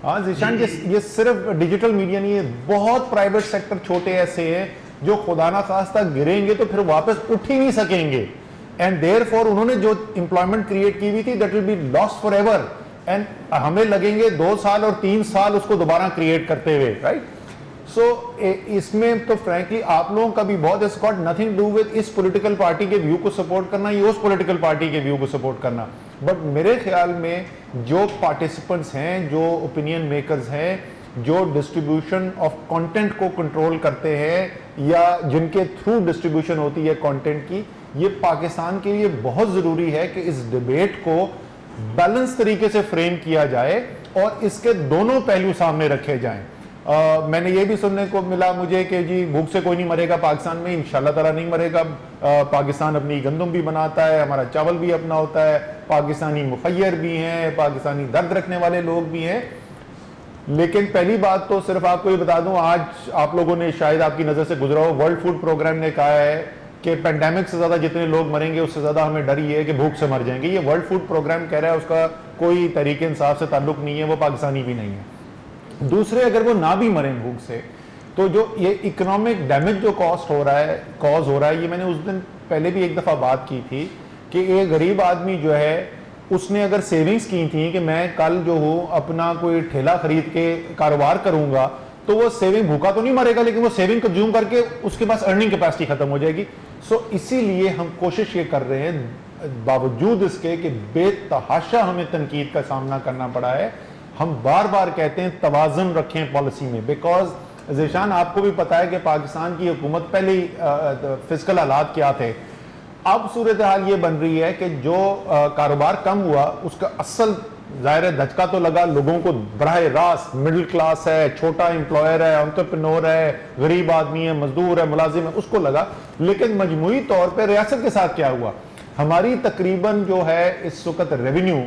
हाँ जीशान, ये सिर्फ डिजिटल मीडिया नहीं है, बहुत प्राइवेट सेक्टर छोटे ऐसे हैं जो खुदा ना खास्ता गिरेंगे तो फिर वापस उठ ही नहीं सकेंगे, एंड देयरफॉर उन्होंने जो एम्प्लॉयमेंट क्रिएट की हुई थी that will be lost for ever, and हमें लगेंगे 2 साल और 3 साल उसको दोबारा क्रिएट करते हुए, राइट? सो इसमें तो फ्रैंकली आप लोगों का भी बहुत, it's got nothing do with इस पॉलिटिकल पार्टी के व्यू को सपोर्ट करना या उस पॉलिटिकल पार्टी के व्यू को सपोर्ट करना, बट मेरे ख्याल में जो पार्टिसिपेंट्स हैं, जो ओपिनियन मेकर्स हैं, जो डिस्ट्रीब्यूशन ऑफ कंटेंट को कंट्रोल करते हैं या जिनके थ्रू डिस्ट्रीब्यूशन होती है कंटेंट की, ये पाकिस्तान के लिए बहुत ज़रूरी है कि इस डिबेट को बैलेंस तरीके से फ्रेम किया जाए और इसके दोनों पहलू सामने रखे जाएं। मैंने ये भी सुनने को मिला मुझे कि जी भूख से कोई नहीं मरेगा पाकिस्तान में, इंशाल्लाह ताला नहीं मरेगा। पाकिस्तान अपनी गंदम भी बनाता है, हमारा चावल भी अपना होता है, पाकिस्तानी मुखैर भी हैं, पाकिस्तानी दर्द रखने वाले लोग भी हैं। लेकिन पहली बात तो सिर्फ आपको ये बता दूं, आज आप लोगों ने शायद आपकी नज़र से गुजरा हो, वर्ल्ड फूड प्रोग्राम ने कहा है कि पेंडेमिक से ज़्यादा जितने लोग मरेंगे उससे ज़्यादा हमें डर ये है कि भूख से मर जाएंगे। ये वर्ल्ड फूड प्रोग्राम कह रहा है, उसका कोई तरीके इंसाफ से ताल्लुक नहीं है, वो पाकिस्तानी भी नहीं है। दूसरे, अगर वो ना भी मरें भूख से, तो जो ये इकोनॉमिक डैमेज जो कॉज हो रहा है, ये मैंने उस दिन पहले भी एक दफ़ा बात की थी कि एक गरीब आदमी जो है उसने अगर सेविंग्स की थी कि मैं कल जो हूँ अपना कोई ठेला खरीद के कारोबार करूँगा, तो वो सेविंग, भूखा तो नहीं मरेगा लेकिन वो सेविंग कंज्यूम करके उसके पास अर्निंग कैपेसिटी खत्म हो जाएगी। सो इसीलिए हम कोशिश ये कर रहे हैं, बावजूद इसके कि बेतहाशा हमें तनकीद का सामना करना पड़ा है, हम बार बार कहते हैं तवाज़ुन रखें पॉलिसी में, बिकॉज ज़ीशान आपको भी पता है कि पाकिस्तान की हुकूमत पहले ही फिजिकल हालात क्या थे, अब सूरत हाल ये बन रही है कि जो कारोबार कम हुआ उसका असल जाहिर है धचका तो लगा लोगों को, बराह रास्त मिडिल क्लास है, छोटा एम्प्लॉयर है, एंटरप्रेन्योर है, गरीब आदमी है, मजदूर है, मुलाजिम है, उसको लगा। लेकिन मजमूई तौर पे रियासत के साथ क्या हुआ, हमारी तकरीबन जो है इस वक्त रेवेन्यू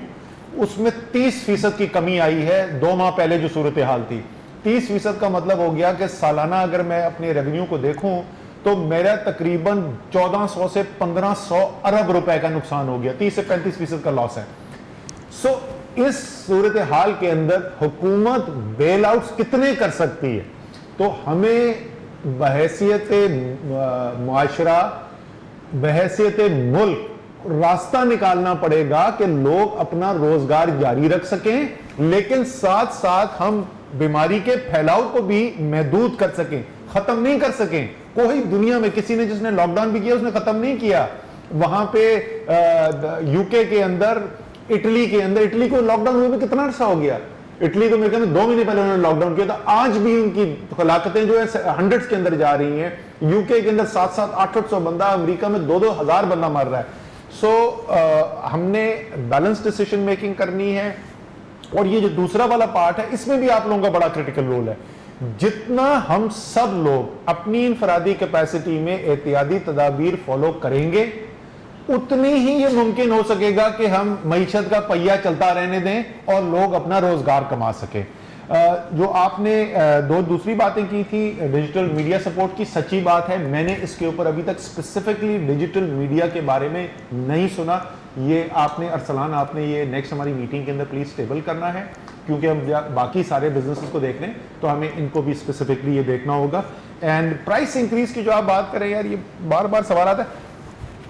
उसमें 30% की कमी आई है 2 माह पहले जो सूरत हाल थी। 30% का मतलब हो गया कि सालाना अगर मैं अपने रेवेन्यू को देखूं तो मेरा तकरीबन 1400 से 1500 अरब रुपए का नुकसान हो गया, 30 से 35% का लॉस है। सो इस सूरत हाल के अंदर हुकूमत बेल आउट्स कितने कर सकती है, तो हमें बहैसियत मुआशरा, बहैसियत मुल्क रास्ता निकालना पड़ेगा कि लोग अपना रोजगार जारी रख सकें, लेकिन साथ साथ हम बीमारी के फैलाव को भी महदूद कर सकें, खत्म नहीं कर सकें। कोई दुनिया में किसी ने जिसने लॉकडाउन भी किया उसने खत्म नहीं किया। वहां पे यूके के अंदर, इटली के अंदर, इटली को लॉकडाउन हुए भी कितना अर्सा हो गया, इटली तो मेरे ख्याल में 2 महीने पहले उन्होंने लॉकडाउन किया था, आज भी उनकी हलाकतें जो है हंड्रेड्स के अंदर जा रही हैं। यूके के अंदर 700 800 बंदा, अमेरिका में 2 हजार बंदा मर रहा है। सो हमने बैलेंस डिसीजन मेकिंग करनी है। और ये जो दूसरा वाला पार्ट है इसमें भी आप लोगों का बड़ा क्रिटिकल रोल है। जितना हम सब लोग अपनी इनफरादी कैपेसिटी में एहतियाती तदाबीर फॉलो करेंगे उतनी ही ये मुमकिन हो सकेगा कि हम मईशत का पहिया चलता रहने दें और लोग अपना रोजगार कमा सकें। जो आपने दूसरी बातें की थी डिजिटल मीडिया सपोर्ट की, सच्ची बात है मैंने इसके ऊपर अभी तक स्पेसिफिकली डिजिटल मीडिया के बारे में नहीं सुना। ये आपने अरसलान, आपने ये नेक्स्ट हमारी मीटिंग के अंदर प्लीज टेबल करना है, क्योंकि हम बाकी सारे बिजनेसेस को देख रहे हैं तो हमें इनको भी स्पेसिफिकली ये देखना होगा। एंड प्राइस इंक्रीज की जो आप बात करें यार, ये बार बार सवाल आता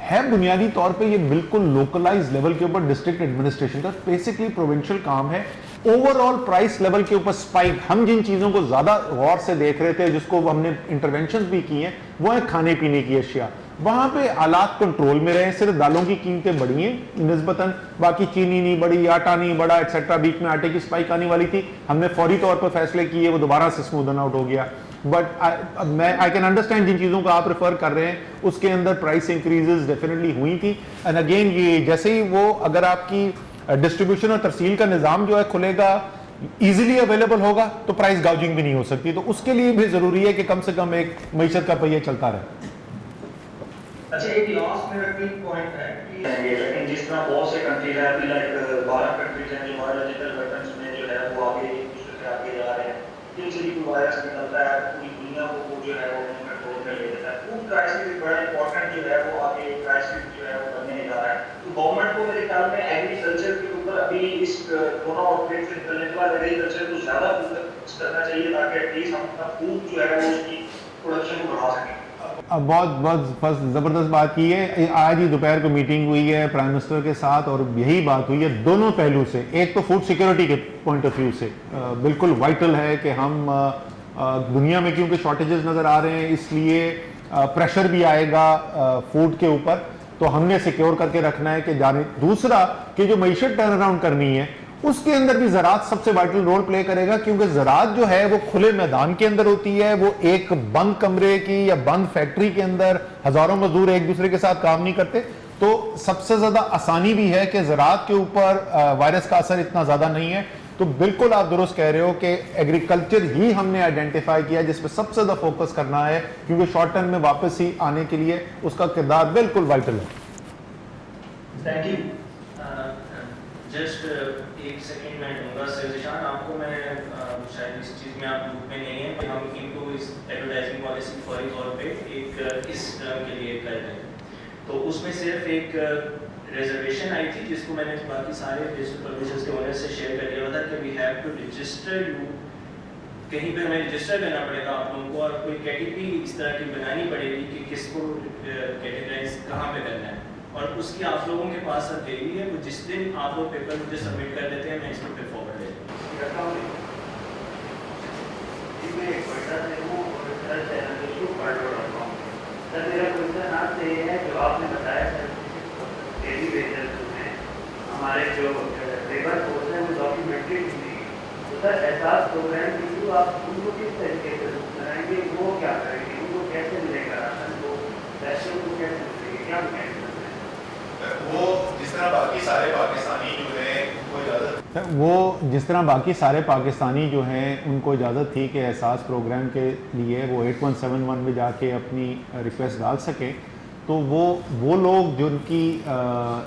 है बुनियादी तौर पे ये बिल्कुल लोकलाइज लेवल के ऊपर डिस्ट्रिक्ट एडमिनिस्ट्रेशन का बेसिकली प्रोविंशियल काम है। ओवरऑल प्राइस लेवल के ऊपर स्पाइक, हम जिन चीजों को ज्यादा गौर से देख रहे थे, जिसको हमने इंटरवेंशन भी की हैं, वो है खाने पीने की अशिया। वहां पे हालात कंट्रोल में रहे, सिर्फ दालों की कीमतें बढ़ी हैं निस्बतन, बाकी चीनी नहीं बढ़ी, आटा नहीं बढ़ा एक्सेट्रा। बीच में आटे की स्पाइक आने वाली थी, हमने फौरी तौर पर फैसले किए, वो दोबारा से स्मूदन आउट हो गया। बट आई कैन अंडरस्टैंड जिन चीज़ों को आप रेफर कर रहे हैं उसके अंदर प्राइस इंक्रीजेज डेफिनेटली हुई थी। एंड अगेन ये जैसे ही वो अगर आपकी डिस्ट्रीब्यूशन और तरसील का निज़ाम जो है खुलेगा, इजीली अवेलेबल होगा, तो प्राइस गाउजिंग भी नहीं हो सकती। तो उसके लिए भी ज़रूरी है कि कम से कम एक मईशत का पहिया चलता रहे। अच्छा, एक लास्ट मेरा क्विक पॉइंट है कि लेकिन जिस तरह बहुत से कंट्रीज हैं, अभी लाइक 12 कंट्रीज हैं जो बायोलॉजिकल वेपन्स में जो है वो आगे एक दूसरे से आगे जा रहे हैं, जिनसे भी कोई वायरस निकलता है पूरी दुनिया को जो है वो कंट्रोल में ले लेता है। फूड क्राइसिस भी बड़ा इंपॉर्टेंट जो है वो आगे क्राइसिस जो है वो बनने जा रहा है। तो गवर्नमेंट को मेरे ख्याल में एग्रीकल्चर के ऊपर अभी इस कोरोना आउटब्रेक से निकलने के बाद एग्रीकल्चर को ज्यादा फोकस करना चाहिए ताकि एटलीस्ट हम अपना फूड जो है वो उसकी प्रोडक्शन को बढ़ा सकें। बहुत ज़बरदस्त बात की है। आज ही दोपहर को मीटिंग हुई है प्राइम मिनिस्टर के साथ और यही बात हुई है दोनों पहलू से। एक तो फूड सिक्योरिटी के पॉइंट ऑफ व्यू से बिल्कुल वाइटल है कि हम दुनिया में क्योंकि शॉर्टेजेस नज़र आ रहे हैं इसलिए प्रेशर भी आएगा फूड के ऊपर, तो हमने सिक्योर करके रखना है कि जाने। दूसरा कि जो मईशत टर्न अराउंड करनी है उसके अंदर भी ज़राअत सबसे वाइटल रोल प्ले करेगा, क्योंकि ज़राअत जो है वो खुले मैदान के अंदर होती है। वो एक बंद कमरे की या बंद फैक्ट्री के अंदर हज़ारों मजदूर एक दूसरे के साथ काम नहीं करते। तो सबसे ज़्यादा आसानी भी है कि ज़राअत के ऊपर वायरस का असर इतना ज़्यादा नहीं है। तो बिल्कुल आप दुरुस्त कह रहे हो कि एग्रीकल्चर ही हमने आइडेंटिफाई किया जिस पर सबसे ज़्यादा फोकस करना है, क्योंकि शॉर्ट टर्म में वापस ही आने के लिए उसका किरदार बिल्कुल वाइटल है। Thank you. जस्ट एक सेकंड मैं दूंगा सजेशन आपको। मैं शायद इस चीज़ में आप ग्रुप में नहीं है कि हम इनको इस एडवर्टाइजिंग पॉलिसी फौरी तौर पे एक इस टर्म के लिए कर रहे हैं। तो उसमें सिर्फ एक रिजर्वेशन आई थी जिसको मैंने बाकी सारे डिजिटल पब्लिशर्स के ओनर से शेयर कर दिया था कि we have to register you, कहीं पे हमें रजिस्टर करना पड़ेगा आप लोगों को और कोई कैटेगरी इस तरह की बनानी पड़ेगी कि किसको कैटेगराइज कहाँ पे करना है, और उसकी आप लोगों के पास अब डेली है। वो जिस दिन आप लोग पेपर मुझे सबमिट कर देते हैं मैं इसको फिर फॉरवर्ड ले लूँगा। सर मेरा क्वेश्चन आपसे ये है, जो आपने बताया सर डेली बेसिस में हमारे जो लेबर फोर्स है वो डॉक्यूमेंट्री नहीं, तो सर एहसास प्रोग्राम के थ्रू आप उनको किस तरीके से बनाएंगे, वो क्या करेंगे, उनको कैसे मिलेगा राशन, वो पैसे को कैसे मिलेंगे, क्या कहेंगे? वो जिस तरह बाकी सारे पाकिस्तानी जो हैं जो हैं उनको इजाज़त थी कि एहसास प्रोग्राम के लिए वो 8171 में जाके अपनी रिक्वेस्ट डाल सके, तो वो लोग जिनकी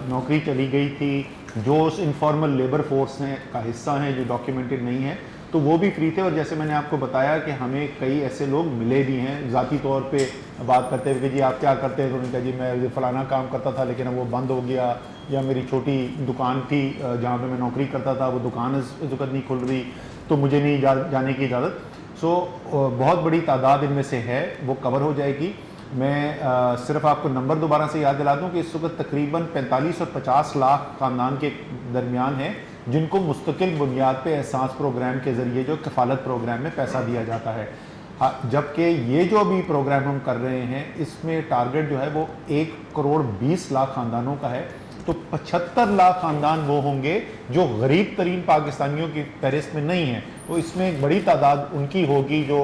नौकरी चली गई थी, जो उस इनफॉर्मल लेबर फोर्स का हिस्सा हैं, जो डॉक्यूमेंटेड नहीं है, तो वो भी फ्री थे। और जैसे मैंने आपको बताया कि हमें कई ऐसे लोग मिले भी हैं ज़ाती तौर पे बात करते हुए कि जी आप क्या करते हैं, तो उन्होंने कहा जी मैं फ़लाना काम करता था लेकिन अब वो बंद हो गया, या मेरी छोटी दुकान थी जहाँ पे मैं नौकरी करता था, वो दुकान इस वक्त नहीं खुल रही, तो मुझे नहीं जाने की इजाज़त। सो बहुत बड़ी तादाद इनमें से है, वो कवर हो जाएगी। मैं सिर्फ आपको नंबर दोबारा से याद दिला दूँ कि इस वक्त तकरीबन 45 और 50 लाख ख़ानदान के दरमियान है जिनको मुस्तकिल बुनियाद पे एहसास प्रोग्राम के ज़रिए जो कफ़ालत प्रोग्राम में पैसा दिया जाता है। जबकि ये जो अभी प्रोग्राम हम कर रहे हैं इसमें टारगेट जो है वो 1 करोड़ 20 लाख ख़ानदानों का है। तो 75 लाख ख़ानदान वो होंगे जो गरीब तरीन पाकिस्तानियों की फहरिस्त में नहीं है, तो इसमें एक बड़ी तादाद उनकी होगी जो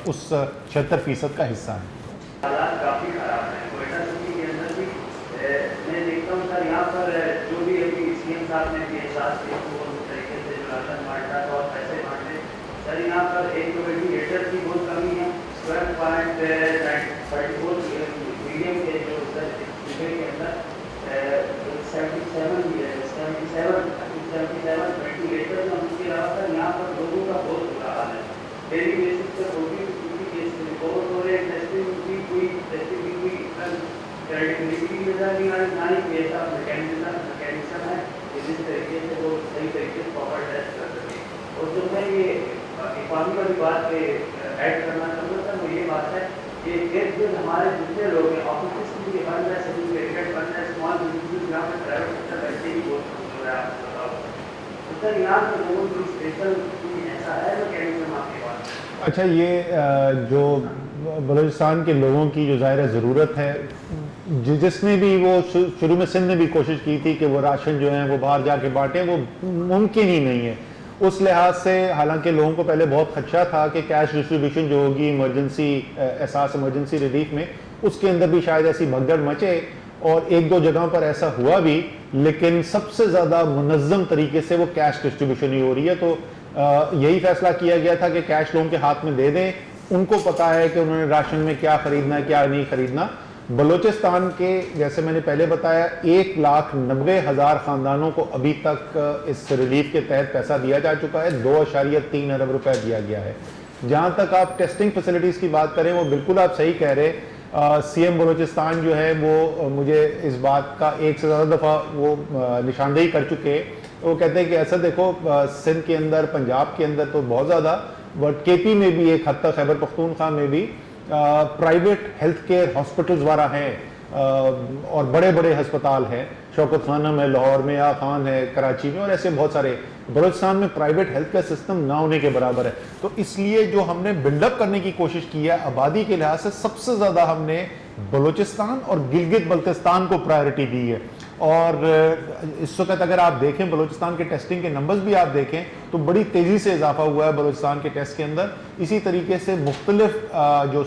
उस 76% का हिस्सा है। हालात काफ़ी ख़राब हैं कोयटा सिटी के अंदर भी। मैं देखता हूँ सर यहाँ पर जो भी अभी CM साहब ने भी एहसास किया वो उस तरीके से जो राशन बांटा था और पैसे बांटे, सर यहाँ पर एक तो वेंटिलेटर की बहुत कमी है। 12.34 मीडियम के जो सर के अंदर 77 वेंटिलेटर हैं। उसके अलावा सर यहाँ पर लोगों का बहुत बुरा हाल है। डेली बेसिस पर 40-50 केस रिपोर्ट हो रहे हैं। टेस्टिंग की कोई क्रेडिबिलिटी नजर नहीं आ रही, ना ही कोई ऐसा मैकेनिज्म है कि जिस तरीके से वो सही तरीके से प्रॉपर टेस्ट कर सके। और जो मैं ये इकॉनमी वाली बात पे ऐड करना चाहूँगा सर, वो ये बात है कि इर्द गिर्द हमारे जितने लोग हैं, ऑफिस भी बन रहे हैं, सर्टिफिकेट बन रहे हैं, स्मॉल बिजनेस यहाँ पे प्राइवेट सेक्टर वैसे ही बहुत कम हो रहा है। आपको बताओ तो सर यहाँ पे लोगों की स्पेशल ऐसा है मैकेनिज्म आपके पास? अच्छा, ये जो बलूचिस्तान के लोगों की जो ज़ाहिर ज़रूरत है, जिसने भी वो शुरू में सिंध ने भी कोशिश की थी कि वो राशन जो है वो बाहर जाके बांटें, वो मुमकिन ही नहीं है उस लिहाज से। हालांकि लोगों को पहले बहुत खदशा था कि कैश डिस्ट्रीब्यूशन जो होगी इमरजेंसी एहसास इमरजेंसी रिलीफ में, उसके अंदर भी शायद ऐसी भगदड़ मचे, और एक दो जगहों पर ऐसा हुआ भी, लेकिन सबसे ज़्यादा मुनज़्ज़म तरीके से वो कैश डिस्ट्रीब्यूशन ही हो रही है। तो यही फैसला किया गया था कि कैश लोगों के हाथ में दे दें, उनको पता है कि उन्होंने राशन में क्या ख़रीदना है क्या नहीं ख़रीदना। बलूचिस्तान के जैसे मैंने पहले बताया 1,90,000 ख़ानदानों को अभी तक इस रिलीफ के तहत पैसा दिया जा चुका है। 2.3 अरब रुपए दिया गया है। जहाँ तक आप टेस्टिंग फैसिलिटीज़ की बात करें, वो बिल्कुल आप सही कह रहे। CM बलूचिस्तान जो है वो मुझे इस बात का एक से ज़्यादा दफ़ा वो निशानदेही कर चुके हैं। वो कहते हैं कि ऐसा देखो, सिंध के अंदर पंजाब के अंदर तो बहुत ज़्यादा, बट KP में भी एक हद तक, खैबर पख्तूनख्वा में भी प्राइवेट हेल्थ केयर हॉस्पिटल्स वाला हैं और बड़े बड़े अस्पताल हैं। शौकत खानम है लाहौर में, या खान है कराची में, और ऐसे बहुत सारे। बलूचिस्तान में प्राइवेट हेल्थ केयर सिस्टम ना होने के बराबर है। तो इसलिए जो हमने बिल्डअप करने की कोशिश की है आबादी के लिहाज से, सबसे ज़्यादा हमने बलूचिस्तान और गिलगित बल्तिस्तान को प्रायोरिटी दी है। और इस वक्त अगर आप देखें बलूचिस्तान के टेस्टिंग के नंबर्स भी आप देखें तो बड़ी तेज़ी से इजाफा हुआ है बलूचिस्तान के टेस्ट के अंदर। इसी तरीके से मुख्तलिफ जो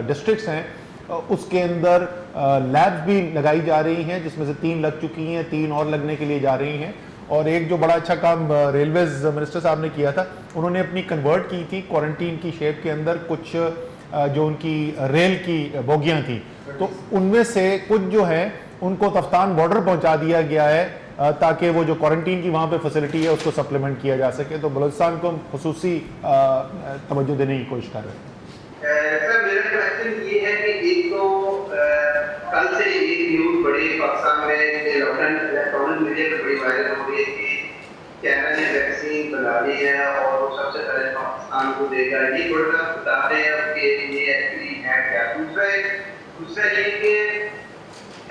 डिस्ट्रिक्ट्स हैं उसके अंदर लैब्स भी लगाई जा रही हैं, जिसमें से 3 लग चुकी हैं, 3 और लगने के लिए जा रही हैं। और एक जो बड़ा अच्छा काम रेलवेज मिनिस्टर साहब ने किया था, उन्होंने अपनी कन्वर्ट की थी क्वारंटीन की शेप के अंदर कुछ जो उनकी रेल की बोगियाँ थी, तो उनमें से कुछ जो है उनको तफ्तान बॉर्डर पहुंचा दिया गया है ताकि वो जो क्वारंटीन की वहाँ पे फैसिलिटी है उसको सप्लीमेंट किया जा सके। तो बलूचिस्तान को हम खुसूसी तवज्जो देने की कोशिश कर रहे हैं। सर मेरा क्वेश्चन ये है कि एक तो कल से एक न्यूज़ बड़ी पाकिस्तान में इलेक्ट्रॉनिक मीडिया पर बड़ी वायरल हो रही है कि कैनेडा ने वैक्सीन बना ली है और वो सबसे पहले पाकिस्तान को देगा। ये थोड़ा सा बता रहे हैं कि ये एक्चुअली है क्या। दूसरा ये कि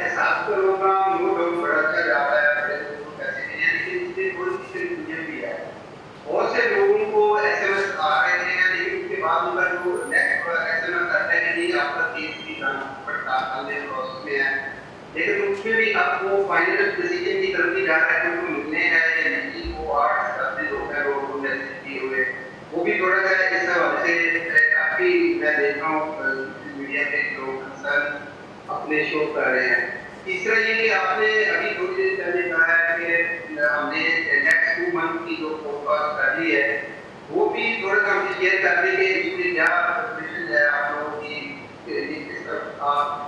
एहसास प्रोग्राम बड़ा अच्छा जा रहा है, बड़े लोगों को पैसे देने हैं, लेकिन इससे थोड़ी सी दुनिया भी है। बहुत से लोगों को SMS आ रहे हैं, लेकिन उसके बाद उनका जो नेक्स्ट SMS आता है कि आपका केस की पड़ताल प्रोसेस में है, लेकिन उसमें भी आपको फाइनल डिसीजन की तरफ ही जा रहा है कि उनको मिलने हैं या नहीं। वो 8 लोग हैं रोड को मैसेज किए हुए, वो भी थोड़ा सा इस हवाले से काफ़ी मैं देख रहा हूँ मीडिया पे लोग कंसर्न अपने शो कर रहे हैं। तीसरा ये कि आपने अभी थोड़ी देर पहले कहा है कि हमने नेक्स्ट 2 मंथ की जो फोरकास्ट कर ली है वो भी थोड़ा सा हमसे शेयर कर दें कि इसमें क्या प्रिपरेशन है आप लोगों की,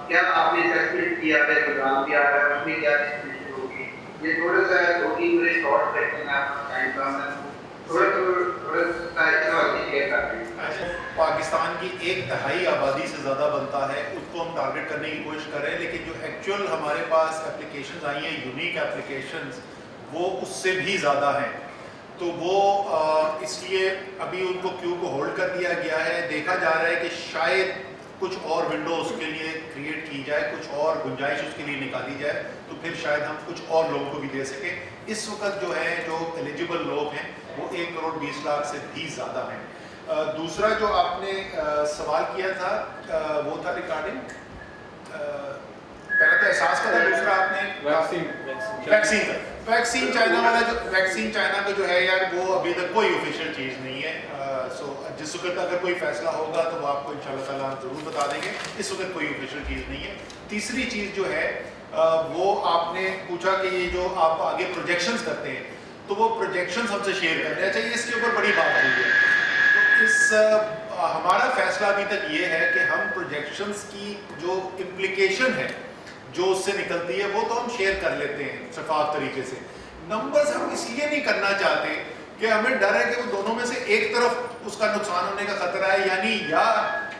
क्या आपने असेसमेंट किया है, प्रोग्राम किया है, उसमें क्या डिस्ट्रीब्यूशन होगी, ये थोड़ा सा 2-3 मेरे शॉर्ट रखते हैं आपका टाइम कम है, थोड़ा सा शेयर कर दें। पाकिस्तान की 1/3 आबादी से ज़्यादा बनता है, उसको हम टारगेट करने की कोशिश कर रहे हैं, लेकिन जो एक्चुअल हमारे पास एप्लीकेशंस आई हैं, यूनिक एप्लीकेशंस, वो उससे भी ज़्यादा हैं। तो वो इसलिए अभी उनको क्यू को होल्ड कर दिया गया है। देखा जा रहा है कि शायद कुछ और विंडो उसके लिए क्रिएट की जाए, कुछ और गुंजाइश उसके लिए निकाली जाए, तो फिर शायद हम कुछ और लोगों को भी दे सकें। इस वक्त जो है जो एलिजिबल लोग हैं वो 1 करोड़ 20 लाख से भी ज़्यादा हैं। दूसरा जो आपने सवाल किया था वो था रिगार्डिंग पहला तो एहसास का था, दूसरा आपने वैक्सीन चाइना वाला जो वैक्सीन चाइना का जो है यार वो अभी तक कोई ऑफिशियल चीज़ नहीं है। सो जिस वक्त अगर कोई फैसला होगा तो वो आपको इंशाल्लाह ताला ज़रूर बता देंगे। इस वक्त कोई ऑफिशियल चीज़ नहीं है। तीसरी चीज़ जो है वो आपने पूछा कि ये जो आप आगे प्रोजेक्शंस करते हैं तो वो प्रोजेक्शंस हमसे शेयर करने चाहिए, इसके ऊपर बड़ी बात हुई है। तो इस हमारा फैसला अभी तक ये है कि हम प्रोजेक्शंस की जो इम्प्लीकेशन है जो उससे निकलती है वो तो हम शेयर कर लेते हैं शफाफ तरीके से। नंबर्स हम इसलिए नहीं करना चाहते कि हमें डर है कि वो दोनों में से एक तरफ उसका नुकसान होने का खतरा है, यानी या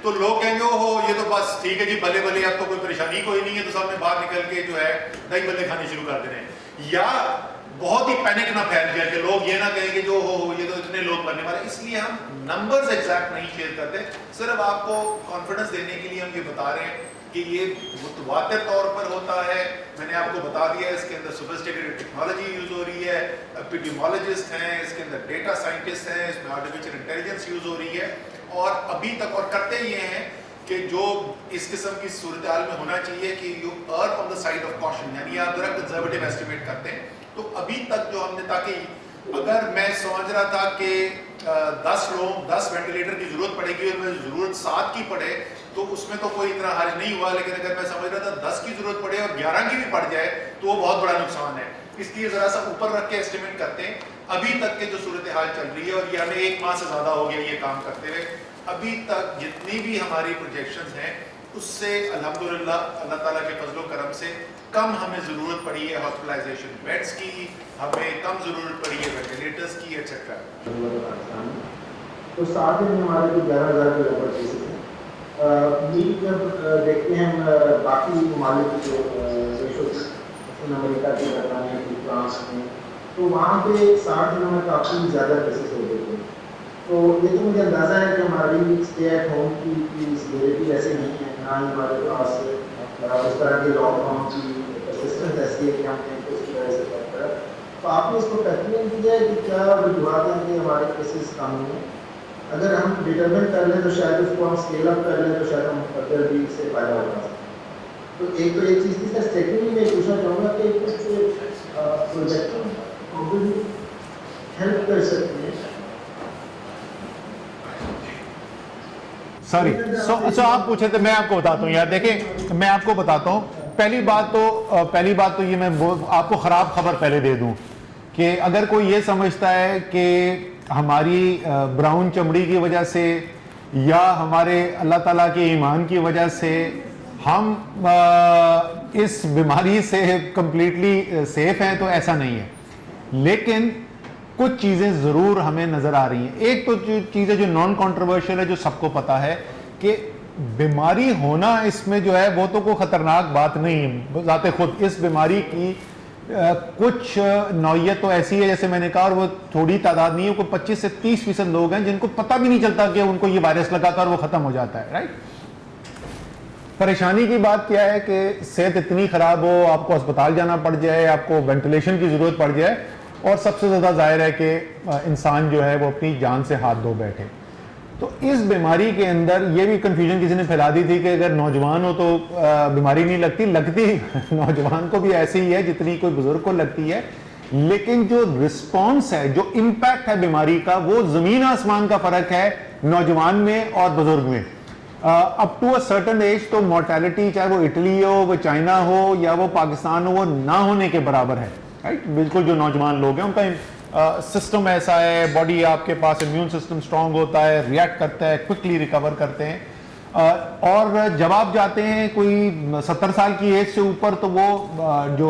तो लोग कहेंगे ओहो ये तो बस ठीक है जी भले भले अब तो कोई परेशानी कोई नहीं है, तो सब में बाहर निकल के जो है दही भल्ले खाने शुरू कर दे रहे हैं, या बहुत ही पैनिक ना फैल जाए कि लोग ये ना कहें कि जो हो ये तो इतने लोग मरने वाले। इसलिए हम नंबर्स एग्जैक्ट नहीं शेयर करते, सिर्फ आपको कॉन्फिडेंस देने के लिए हम ये बता रहे हैं कि ये मुतवातिर तौर पर होता है। मैंने आपको बता दिया इसके अंदर सोफिस्टिकेटेड टेक्नोलॉजी यूज हो रही है, एपिडेमियोलॉजिस्ट हैं, इसके अंदर डेटा साइंटिस्ट हैं, इसमें आर्टिफिशियल इंटेलिजेंस यूज हो रही है, और अभी तक और करते ये हैं कि जो इस किस्म की सूरत हाल में होना चाहिए कि you earn on the side of caution, यानी आप जरा कंजर्वेटिव एस्टिमेट करते हैं। तो अभी तक जो हमने, ताकि अगर मैं समझ रहा था कि 10 वेंटिलेटर की जरूरत पड़ेगी और मैं जरूरत 7 की पड़े तो उसमें तो कोई इतना हर्ज नहीं हुआ, लेकिन अगर मैं समझ रहा था 10 की जरूरत पड़े और 11 की भी पड़ जाए तो वो बहुत बड़ा नुकसान है। इसलिए जरा सा ऊपर रख के एस्टिमेट करते हैं। अभी तक के जो सूरत हाल चल रही है, और ये हमें 1 माह से ज़्यादा हो गया ये काम करते हुए, अभी तक जितनी भी हमारी प्रोजेक्शंस हैं उससे अल्हम्दुलिल्लाह अल्लाह ताला के फजलो करम से कम हमें ज़रूरत पड़ी है हॉस्पिटलाइजेशन बेड्स की, हमें कम ज़रूरत पड़ी है वेंटिलेटर्स की एक्सेट्रा। तो 7 दिन में हमारे को 11,000 के ऊपर केसेस हैं। मीट जब देखते हैं बाकी ममालिक जो देशों अमेरिका की, बरतानिया की, फ्रांस में, तो वहाँ पे 60 दिनों में काफ़ी ज़्यादा केसेस हो गए थे। तो ये तो मुझे अंदाज़ा है कि हमारी स्टे एट होम की सीवियरिटी ऐसे नहीं है, ना ही हमारे पास उस तरह के लॉकडाउन की असिस्टेंस ऐसी है कि हमने कुछ तरह से कर पाया। तो आपने इसको टैकलिंग किया है कि क्या वजूहत हैं कि हमारे केसेस कम हैं? अगर हम डिटरमिन कर लें तो शायद उसको हम स्केल अप कर लें तो शायद हम फर्दर भी इससे फ़ायदा उठा सकते। तो एक तो एक चीज़ थी सर। सेकेंडली मैं पूछना चाहूँगा कि कुछ प्रोजेक्ट हेल्प कर सकते हैं। सॉरी सो आप पूछे थे, मैं आपको बताता हूँ यार। देखें मैं आपको बताता हूँ, पहली बात तो ये मैं आपको ख़राब खबर पहले दे दूँ कि अगर कोई ये समझता है कि हमारी ब्राउन चमड़ी की वजह से या हमारे अल्लाह ताला के ईमान की वजह से हम इस बीमारी से कंप्लीटली सेफ हैं, तो ऐसा नहीं है। लेकिन कुछ चीज़ें ज़रूर हमें नज़र आ रही हैं। एक तो जो चीज़ें जो नॉन कंट्रोवर्शियल है, जो सबको पता है कि बीमारी होना इसमें जो है वो तो कोई ख़तरनाक बात नहीं है ज़ाते खुद। इस बीमारी की कुछ नौयत तो ऐसी है, जैसे मैंने कहा, और वो थोड़ी तादाद नहीं है, कोई 25 से 30% लोग हैं जिनको पता भी नहीं चलता कि उनको ये वायरस लगा था और वो ख़त्म हो जाता है, राइट। परेशानी की बात क्या है कि सेहत इतनी ख़राब हो, आपको अस्पताल जाना पड़ जाए, आपको वेंटिलेशन की ज़रूरत पड़ जाए, और सबसे ज़्यादा ज़ाहिर है कि इंसान जो है वो अपनी जान से हाथ धो बैठे। तो इस बीमारी के अंदर ये भी कन्फ्यूजन किसी ने फैला दी थी कि अगर नौजवान हो तो बीमारी नहीं लगती नौजवान को भी ऐसे ही है जितनी कोई बुजुर्ग को लगती है, लेकिन जो रिस्पॉन्स है, जो इम्पैक्ट है बीमारी का, वो ज़मीन आसमान का फ़र्क है नौजवान में और बुजुर्ग में। Up to a certain age तो मोर्टेलिटी चाहे वो इटली हो, वो चाइना हो या वो पाकिस्तान हो, वो ना होने के बराबर है, राइट। बिल्कुल जो नौजवान लोग हैं उनका सिस्टम ऐसा है, बॉडी आपके पास इम्यून सिस्टम स्ट्रांग होता है, रिएक्ट करता है, क्विकली रिकवर करते हैं। और जब आप जाते हैं कोई 70 साल की एज से ऊपर तो वो जो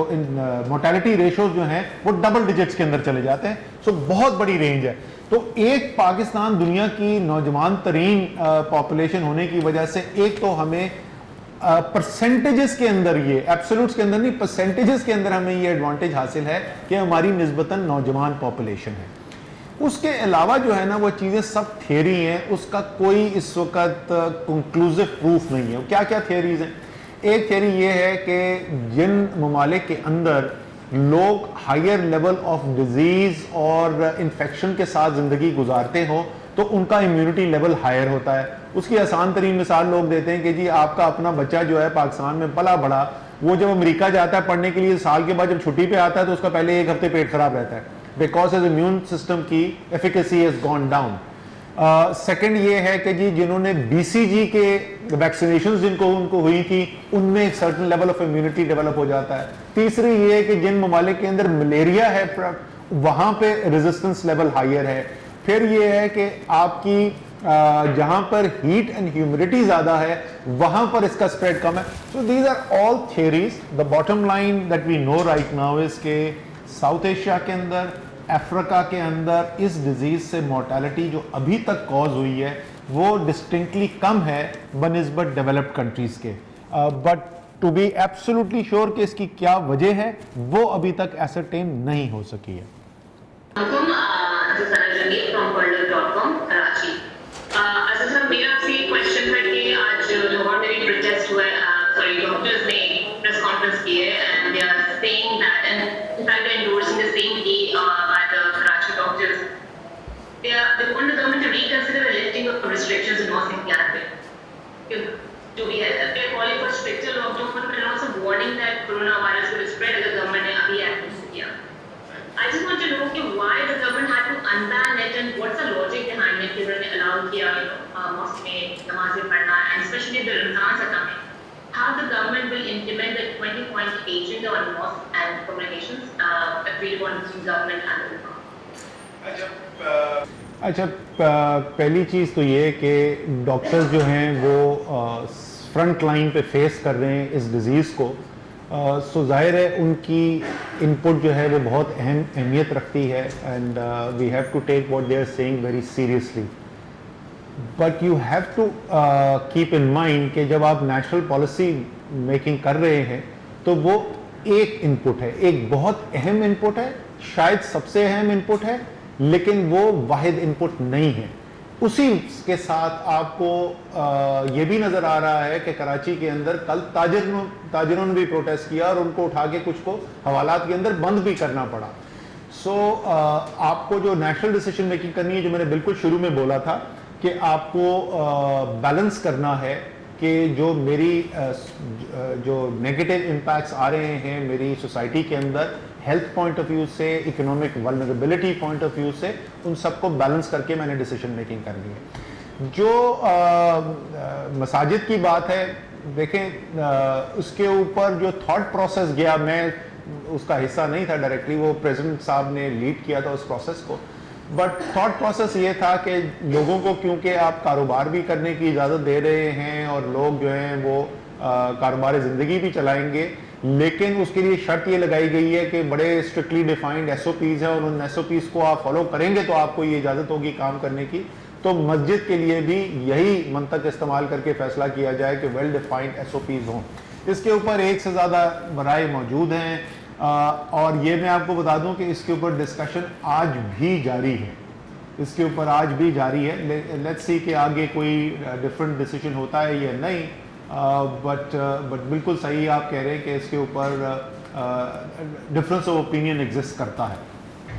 मोर्टेलिटी रेशोज जो हैं वो डबल डिजिट्स के अंदर चले जाते हैं। सो बहुत बड़ी रेंज है। तो एक पाकिस्तान दुनिया की नौजवान तरीन पॉपुलेशन होने की वजह से एक तो हमें परसेंटेजेस के अंदर, ये एब्सोल्यूट्स के अंदर नहीं, परसेंटेजेस के अंदर हमें ये एडवांटेज हासिल है कि हमारी निस्बतन नौजवान पॉपुलेशन है। उसके अलावा जो है ना वो चीज़ें सब थियरी हैं, उसका कोई इस वक्त कंक्लूसिव प्रूफ नहीं है। क्या क्या थियरीज हैं? एक थियरी ये है कि जिन ममालिक के अंदर लोग हायर लेवल ऑफ डिजीज और इन्फेक्शन के साथ ज़िंदगी गुजारते हो तो उनका इम्यूनिटी लेवल हायर होता है। उसकी आसान तरीन मिसाल लोग देते हैं कि जी आपका अपना बच्चा जो है पाकिस्तान में पला बड़ा, वो जब अमेरिका जाता है पढ़ने के लिए, साल के बाद जब छुट्टी पे आता है तो उसका पहले 1 हफ्ते पेट खराब रहता है, बिकॉज इज इम्यून सिस्टम की efficacy has gone down. Second ये है कि जी जिन्होंने BCG के वैक्सीनेशन जिनको उनको हुई थी उनमें एक certain level of immunity develop हो जाता है। तीसरी ये है कि जिन ममालिक के अंदर मलेरिया है वहां पे रेजिस्टेंस लेवल हायर है। फिर ये है कि आपकी जहां पर हीट एंड ह्यूमिडिटी ज्यादा है वहां पर इसका स्प्रेड कम है। So these are all theories. The bottom line that we know right now is के साउथ एशिया के अंदर, अफ्रीका के अंदर इस डिजीज से मोर्टेलिटी जो अभी तक कॉज हुई है वो डिस्टिंक्टली कम है बनिस्बत डेवलप्ड कंट्रीज के। But to be absolutely sure कि इसकी क्या वजह है वो अभी तक एसरटेन नहीं हो सकी है। मेरा आपसे क्वेश्चन था कि आज लाहौर में भी प्रोटेस्ट हुआ है, डॉक्टर्स ने प्रेस कॉन्फ्रेंस की है and they are saying that and in fact they are endorsing the same day by the Karachi doctors they want the government to reconsider the lifting of restrictions in nursing campaign to be they're calling for stricter lockdown but also warning that coronavirus will spread if the government ने अभी act नहीं किया। I just want to know कि why the government had to unban it and what's the logic behind it कि उन्होंने allow किया mosque में नमाज़ें पढ़ना and especially the Ramadan सत्र में how the government will implement the 20-point agenda on mosque and communications agreed upon between government and the अच्छा, पहली चीज़ तो ये कि डॉक्टर्स जो हैं वो फ्रंट लाइन पे फेस कर रहे हैं इस डिज़ीज़ को। सो जाहिर है उनकी इनपुट जो है वो बहुत अहमियत रखती है and we have to take what they are saying very seriously. But you have to keep in mind कि जब आप नेशनल पॉलिसी मेकिंग कर रहे हैं तो वो एक इनपुट है, एक बहुत अहम इनपुट है, शायद सबसे अहम इनपुट है, लेकिन वो वाहिद इनपुट नहीं है। उसी के साथ आपको ये भी नज़र आ रहा है कि कराची के अंदर कल ताजिरों ने भी प्रोटेस्ट किया और उनको उठा के कुछ को हवालात के अंदर बंद भी करना पड़ा। सो आपको जो नेशनल डिसीजन मेकिंग करनी है, जो मैंने बिल्कुल शुरू में बोला था कि आपको बैलेंस करना है कि जो मेरी जो नेगेटिव इम्पैक्ट्स आ रहे हैं मेरी सोसाइटी के अंदर हेल्थ पॉइंट ऑफ व्यू से, economic vulnerability point of view से, उन सबको बैलेंस करके मैंने डिसीजन मेकिंग करनी है। जो मसाजिद की बात है, देखें उसके ऊपर जो थॉट प्रोसेस गया, मैं उसका हिस्सा नहीं था डायरेक्टली, वो प्रेसिडेंट साहब ने लीड किया था उस प्रोसेस को। बट थॉट प्रोसेस ये था कि लोगों को, क्योंकि आप कारोबार भी करने की इजाज़त दे रहे हैं और लोग जो हैं वो कारोबार ज़िंदगी भी चलाएंगे, लेकिन उसके लिए शर्त ये लगाई गई है कि बड़े स्ट्रिक्टली डिफाइंड SOPs हैं और उन SOPs को आप फॉलो करेंगे तो आपको ये इजाज़त होगी काम करने की। तो मस्जिद के लिए भी यही मंतक इस्तेमाल करके फैसला किया जाए कि वेल डिफाइंड SOPs हों। इसके ऊपर एक से ज़्यादा बराए मौजूद हैं और ये मैं आपको बता दूं कि इसके ऊपर डिस्कशन आज भी जारी है, इसके ऊपर आज भी जारी है। लेट्स सी कि आगे कोई डिफरेंट डिसीजन होता है या नहीं, बट बिल्कुल सही आप कह रहे हैं कि इसके ऊपर डिफरेंस ऑफ ओपिनियन एग्जिस्ट करता है।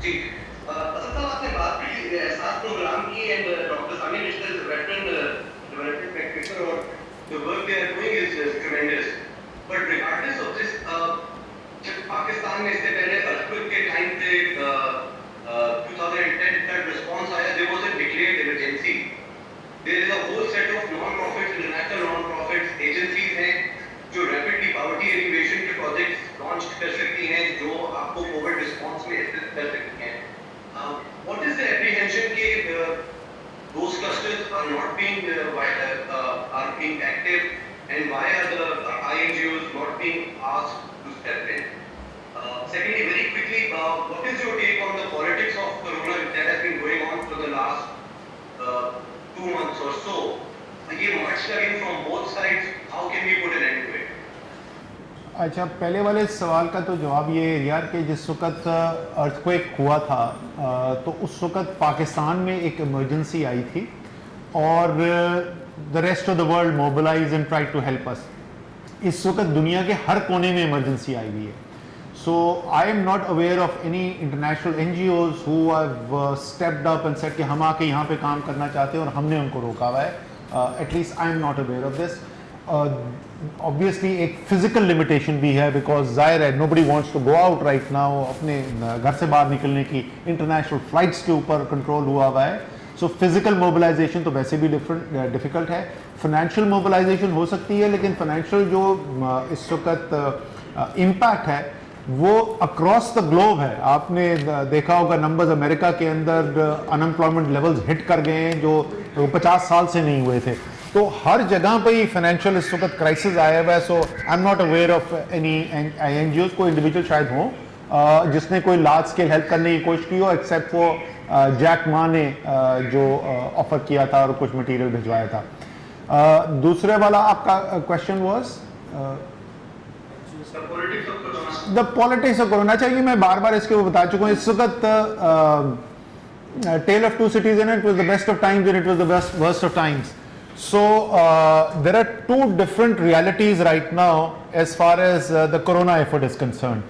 जी आपने बात की एहसास प्रोग्राम की and doctor Sami Mishra is veteran development practitioner और the work they are doing is tremendous, but regardless of this जब पाकिस्तान में इससे पहले अर्थक्वेक के टाइम पे 2010 का रिस्पांस आया, there was a declared emergency, there is a whole set of non non-profits, international non-profits, agencies हैं जो rapidly poverty alleviation के projects launch कर सकती हैं, जो आपको COVID response में assist कर सकती हैं. What is the apprehension कि those clusters are not being are being active, and why are the INGOs not being asked to step in? Secondly, very quickly, what is your take on the politics of Corona that has been going on for the last 2 months or so? ये march again from both sides. How can we put an end to it? अच्छा, पहले वाले सवाल का तो जवाब ये है यार कि जिस वक्त अर्थक्वेक हुआ था तो उस वक्त पाकिस्तान में एक इमरजेंसी आई थी और the rest of the world mobilise and try to help us. इस वक्त दुनिया के हर कोने में इमरजेंसी आई हुई है. So I am not aware of any international NGOs who have stepped up and said कि हम आके यहाँ पे काम करना चाहते हैं और हमने उनको रोका हुआ है. At least I am not aware of this. Obviously एक फिजिकल लिमिटेशन भी है बिकॉज जाहिर है nobody wants to go out right now. अपने घर से बाहर निकलने की इंटरनेशनल फ्लाइट्स के ऊपर कंट्रोल हुआ हुआ है. सो फिजिकल मोबिलाइजेशन तो वैसे भी डिफिकल्ट है. फाइनेंशियल मोबिलाइजेशन हो सकती है, लेकिन फाइनेंशियल जो इस वक्त इम्पैक्ट है वो अक्रॉस द ग्लोब है. आपने देखा होगा नंबर्स अमेरिका के अंदर अनएम्प्लॉयमेंट लेवल्स हिट कर गए हैं जो 50 साल से नहीं हुए थे. तो हर जगह पे ही फाइनेंशियल इस वक्त क्राइसिस आया हुआ है. So I am not aware of any NGOs. कोई इंडिविजुअल शायद हो जिसने कोई लार्ज स्केल हेल्प करने की कोशिश की हो, एक्सेप्ट वो जैक मा ने जो ऑफर किया था और कुछ मटेरियल भिजवाया था. दूसरे वाला आपका question was the politics of corona. चाहिए मैं बार बार इसके वो बता चुका हूँ. इस वक्त tale of two cities in it was the best of times and it was the worst of times. So there are two different realities right now as far as the corona effort is concerned.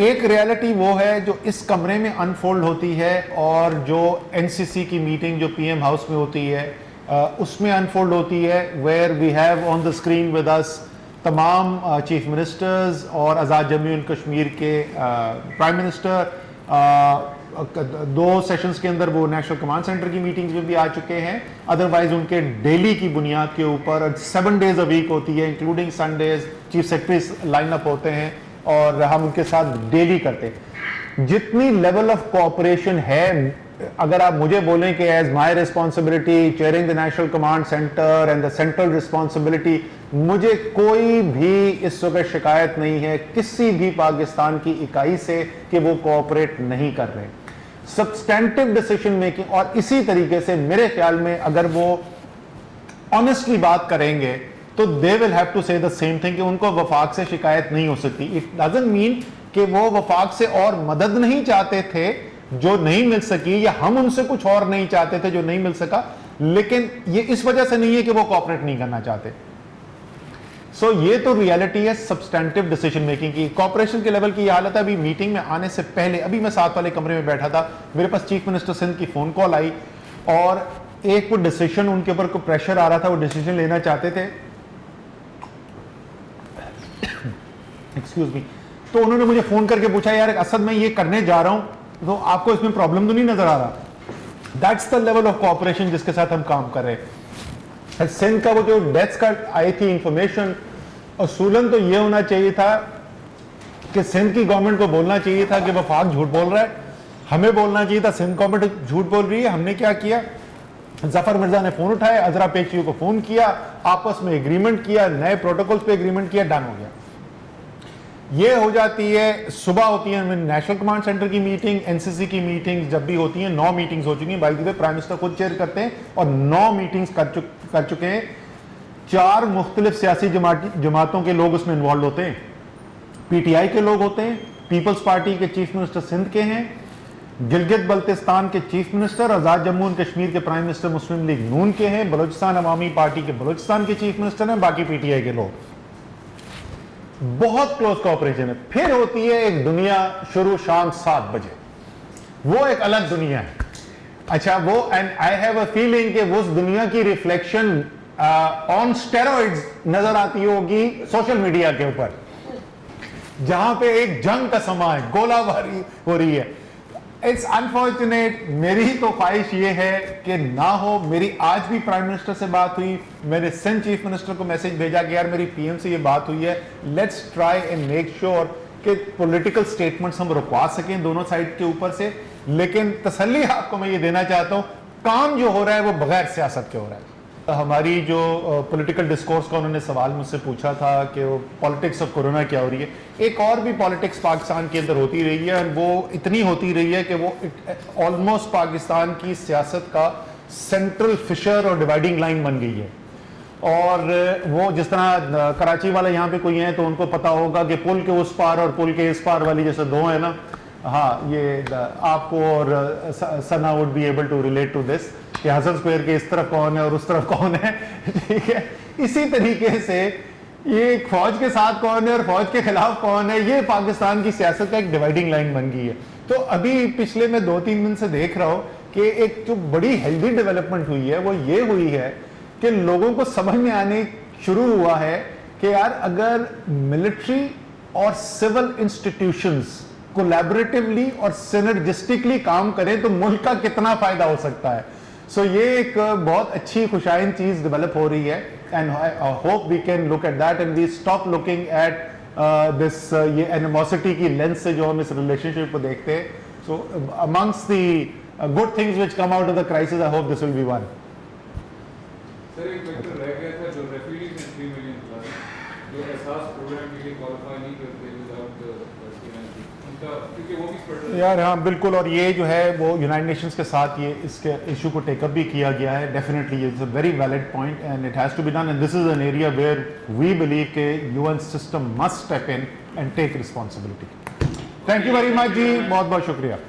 एक reality वो है जो इस कमरे में unfold होती है और जो NCC की मीटिंग जो PM हाउस में होती है उसमें unfold होती है, where we have on the screen with us तमाम चीफ मिनिस्टर्स और आज़ाद जम्मू एंड कश्मीर के प्राइम मिनिस्टर. 2 सेशंस के अंदर वो नेशनल कमांड सेंटर की मीटिंग्स में भी आ चुके हैं. अदरवाइज उनके डेली की बुनियाद के ऊपर 7 डेज अ वीक होती है, including Sundays. Chief secretaries line up होते हैं और हम उनके साथ डेली करते हैं. जितनी लेवल ऑफ कोऑपरेशन है, अगर आप मुझे बोलें कि as my responsibility chairing the national command centre and the central responsibility, मुझे कोई भी इस वक्त शिकायत नहीं है किसी भी पाकिस्तान की इकाई से कि वो कोऑपरेट नहीं कर रहे. सब्सटेंटिव डिसीजन मेकिंग और इसी तरीके से मेरे ख्याल में अगर वो ऑनेस्टली बात करेंगे तो दे विल हैव टू से द सेम थिंग कि उनको वफाक से शिकायत नहीं हो सकती. इट डजंट मीन कि वो वफाक से और मदद नहीं चाहते थे जो नहीं मिल सकी, या हम उनसे कुछ और नहीं चाहते थे जो नहीं मिल सका, लेकिन ये इस वजह से नहीं है कि वो कोऑपरेट नहीं करना चाहते. सो ये तो रियलिटी है सब्सटेंटिव डिसीजन मेकिंग की. कॉर्पोरेशन के लेवल की ये हालत है. अभी मीटिंग में आने से पहले अभी मैं साथ वाले कमरे में बैठा था, मेरे पास चीफ मिनिस्टर सिंध की फोन कॉल आई और एक कोई डिसीजन उनके ऊपर कोई प्रेशर आ रहा था, वो डिसीजन लेना चाहते थे. Excuse me. तो उन्होंने मुझे फोन करके पूछा यार असद मैं ये करने जा रहा हूं तो आपको इसमें प्रॉब्लम तो नहीं नजर आ रहा. That's the level of cooperation जिसके साथ हम काम कर रहे हैं. सिंध का वो जो डेथ्स का आई थी इंफॉर्मेशन, असूलन तो ये होना चाहिए था कि सिंध की गवर्नमेंट को बोलना चाहिए था कि वफाक झूठ बोल रहा है, हमें बोलना चाहिए था सिंध गवर्नमेंट झूठ बोल रही है. हमने क्या किया, जफर मिर्जा ने फोन उठाया, अजरा पेचियों को फोन किया, आपस में एग्रीमेंट किया, नए प्रोटोकॉल्स पे एग्रीमेंट किया, डन हो गया. ये हो जाती है. सुबह होती है नेशनल कमांड सेंटर की मीटिंग, एनसीसी की मीटिंग जब भी होती हैं, 9 मीटिंग्स हो चुकी हैं. By the way prime minister खुद चेयर करते हैं और 9 मीटिंग्स कर चुके हैं. 4 मुख्तलिफ सियासी जमातों के लोग उसमें इन्वॉल्व होते हैं. पीटीआई के लोग होते हैं, पीपल्स पार्टी के चीफ मिनिस्टर सिंध के हैं, गिलगित बल्तिस्तान के chief minister, Azad Jammu and Kashmir के प्राइम मिनिस्टर मुस्लिम लीग नून के हैं, बलूचिस्तान अवामी पार्टी के बलूचिस्तान के चीफ मिनिस्टर हैं, बाकी पीटीआई के लोग. बहुत क्लोज कोऑपरेशन है. फिर होती है एक दुनिया शुरू शाम 7 बजे, वो एक अलग दुनिया है. अच्छा वो, and I have a feeling कि उस दुनिया की रिफ्लेक्शन ऑन स्टेरॉइड्स नजर आती होगी सोशल मीडिया के ऊपर, जहां पे एक जंग का समा है, गोलाबारी हो रही है. इट्स अनफॉर्चुनेट, मेरी तो ख्वाहिश ये है कि ना हो। मेरी आज भी प्राइम मिनिस्टर से बात हुई, मैंने सिंध चीफ मिनिस्टर को मैसेज भेजा कि यार मेरी पीएम से ये बात हुई है, let's try and make sure कि पॉलिटिकल स्टेटमेंट्स हम रुकवा सकें दोनों साइड के ऊपर से। लेकिन तसल्ली आपको मैं ये देना चाहता हूँ, काम जो हो रहा है वो बगैर सियासत के हो रहा है। हमारी जो पॉलिटिकल डिस्कोर्स का उन्होंने सवाल मुझसे पूछा था कि वो पॉलिटिक्स ऑफ कोरोना क्या हो रही है, एक और भी पॉलिटिक्स पाकिस्तान के अंदर होती रही है, और वो इतनी होती रही है कि वो ऑलमोस्ट पाकिस्तान की सियासत का सेंट्रल फिशर और डिवाइडिंग लाइन बन गई है। और वो जिस तरह कराची वाले यहाँ पे कोई हैं तो उनको पता होगा कि पुल के उस पार और पुल के इस पार वाली जैसे दो है ना, हाँ ये आपको और Sana would be able to relate to this कि हसन स्क्वायर के इस तरफ कौन है और उस तरफ कौन है, ठीक है। इसी तरीके से ये फौज के साथ कौन है और फौज के खिलाफ कौन है, ये पाकिस्तान की सियासत का एक डिवाइडिंग लाइन बन गई है। तो अभी पिछले मैं 2-3 दिन से देख रहा हूँ कि एक जो बड़ी हेल्दी डेवलपमेंट हुई है वो ये हुई है कि लोगों को समझ में आने शुरू हुआ है कि यार अगर मिलिट्री और सिविल इंस्टीट्यूशंस कोलैबोरेटिवली और सिनर्जिस्टिकली काम करें तो मुल्क का कितना फायदा हो सकता है। सो ये एक बहुत अच्छी खुशाइन चीज डेवलप हो रही है, and I hope we can look at that and we stop looking at this ये एनिमोसिटी की लेंस से जो हम इस रिलेशनशिप को देखते हैं। So amongst the good things which come out of the crisis, I hope this will be one. Sir एक वेक्टर रह गया था जो रेफ्यूजीज हैं 3 मिलियन प्लस जो एहसास प्रोग्राम के लिए क्वालिफाई नहीं करते विदाउट उनका, क्योंकि वो भी स्पेशल यार हाँ बिल्कुल, और ये जो है वो यूनाइटेड नेशंस के साथ ये इसके इशू को टेकअप भी किया गया है। Definitely it's a very valid point and it has to be done, and this is an area where we believe के UN system must step in and take responsibility. Thank you very much जी, बहुत बहुत शुक्रिया।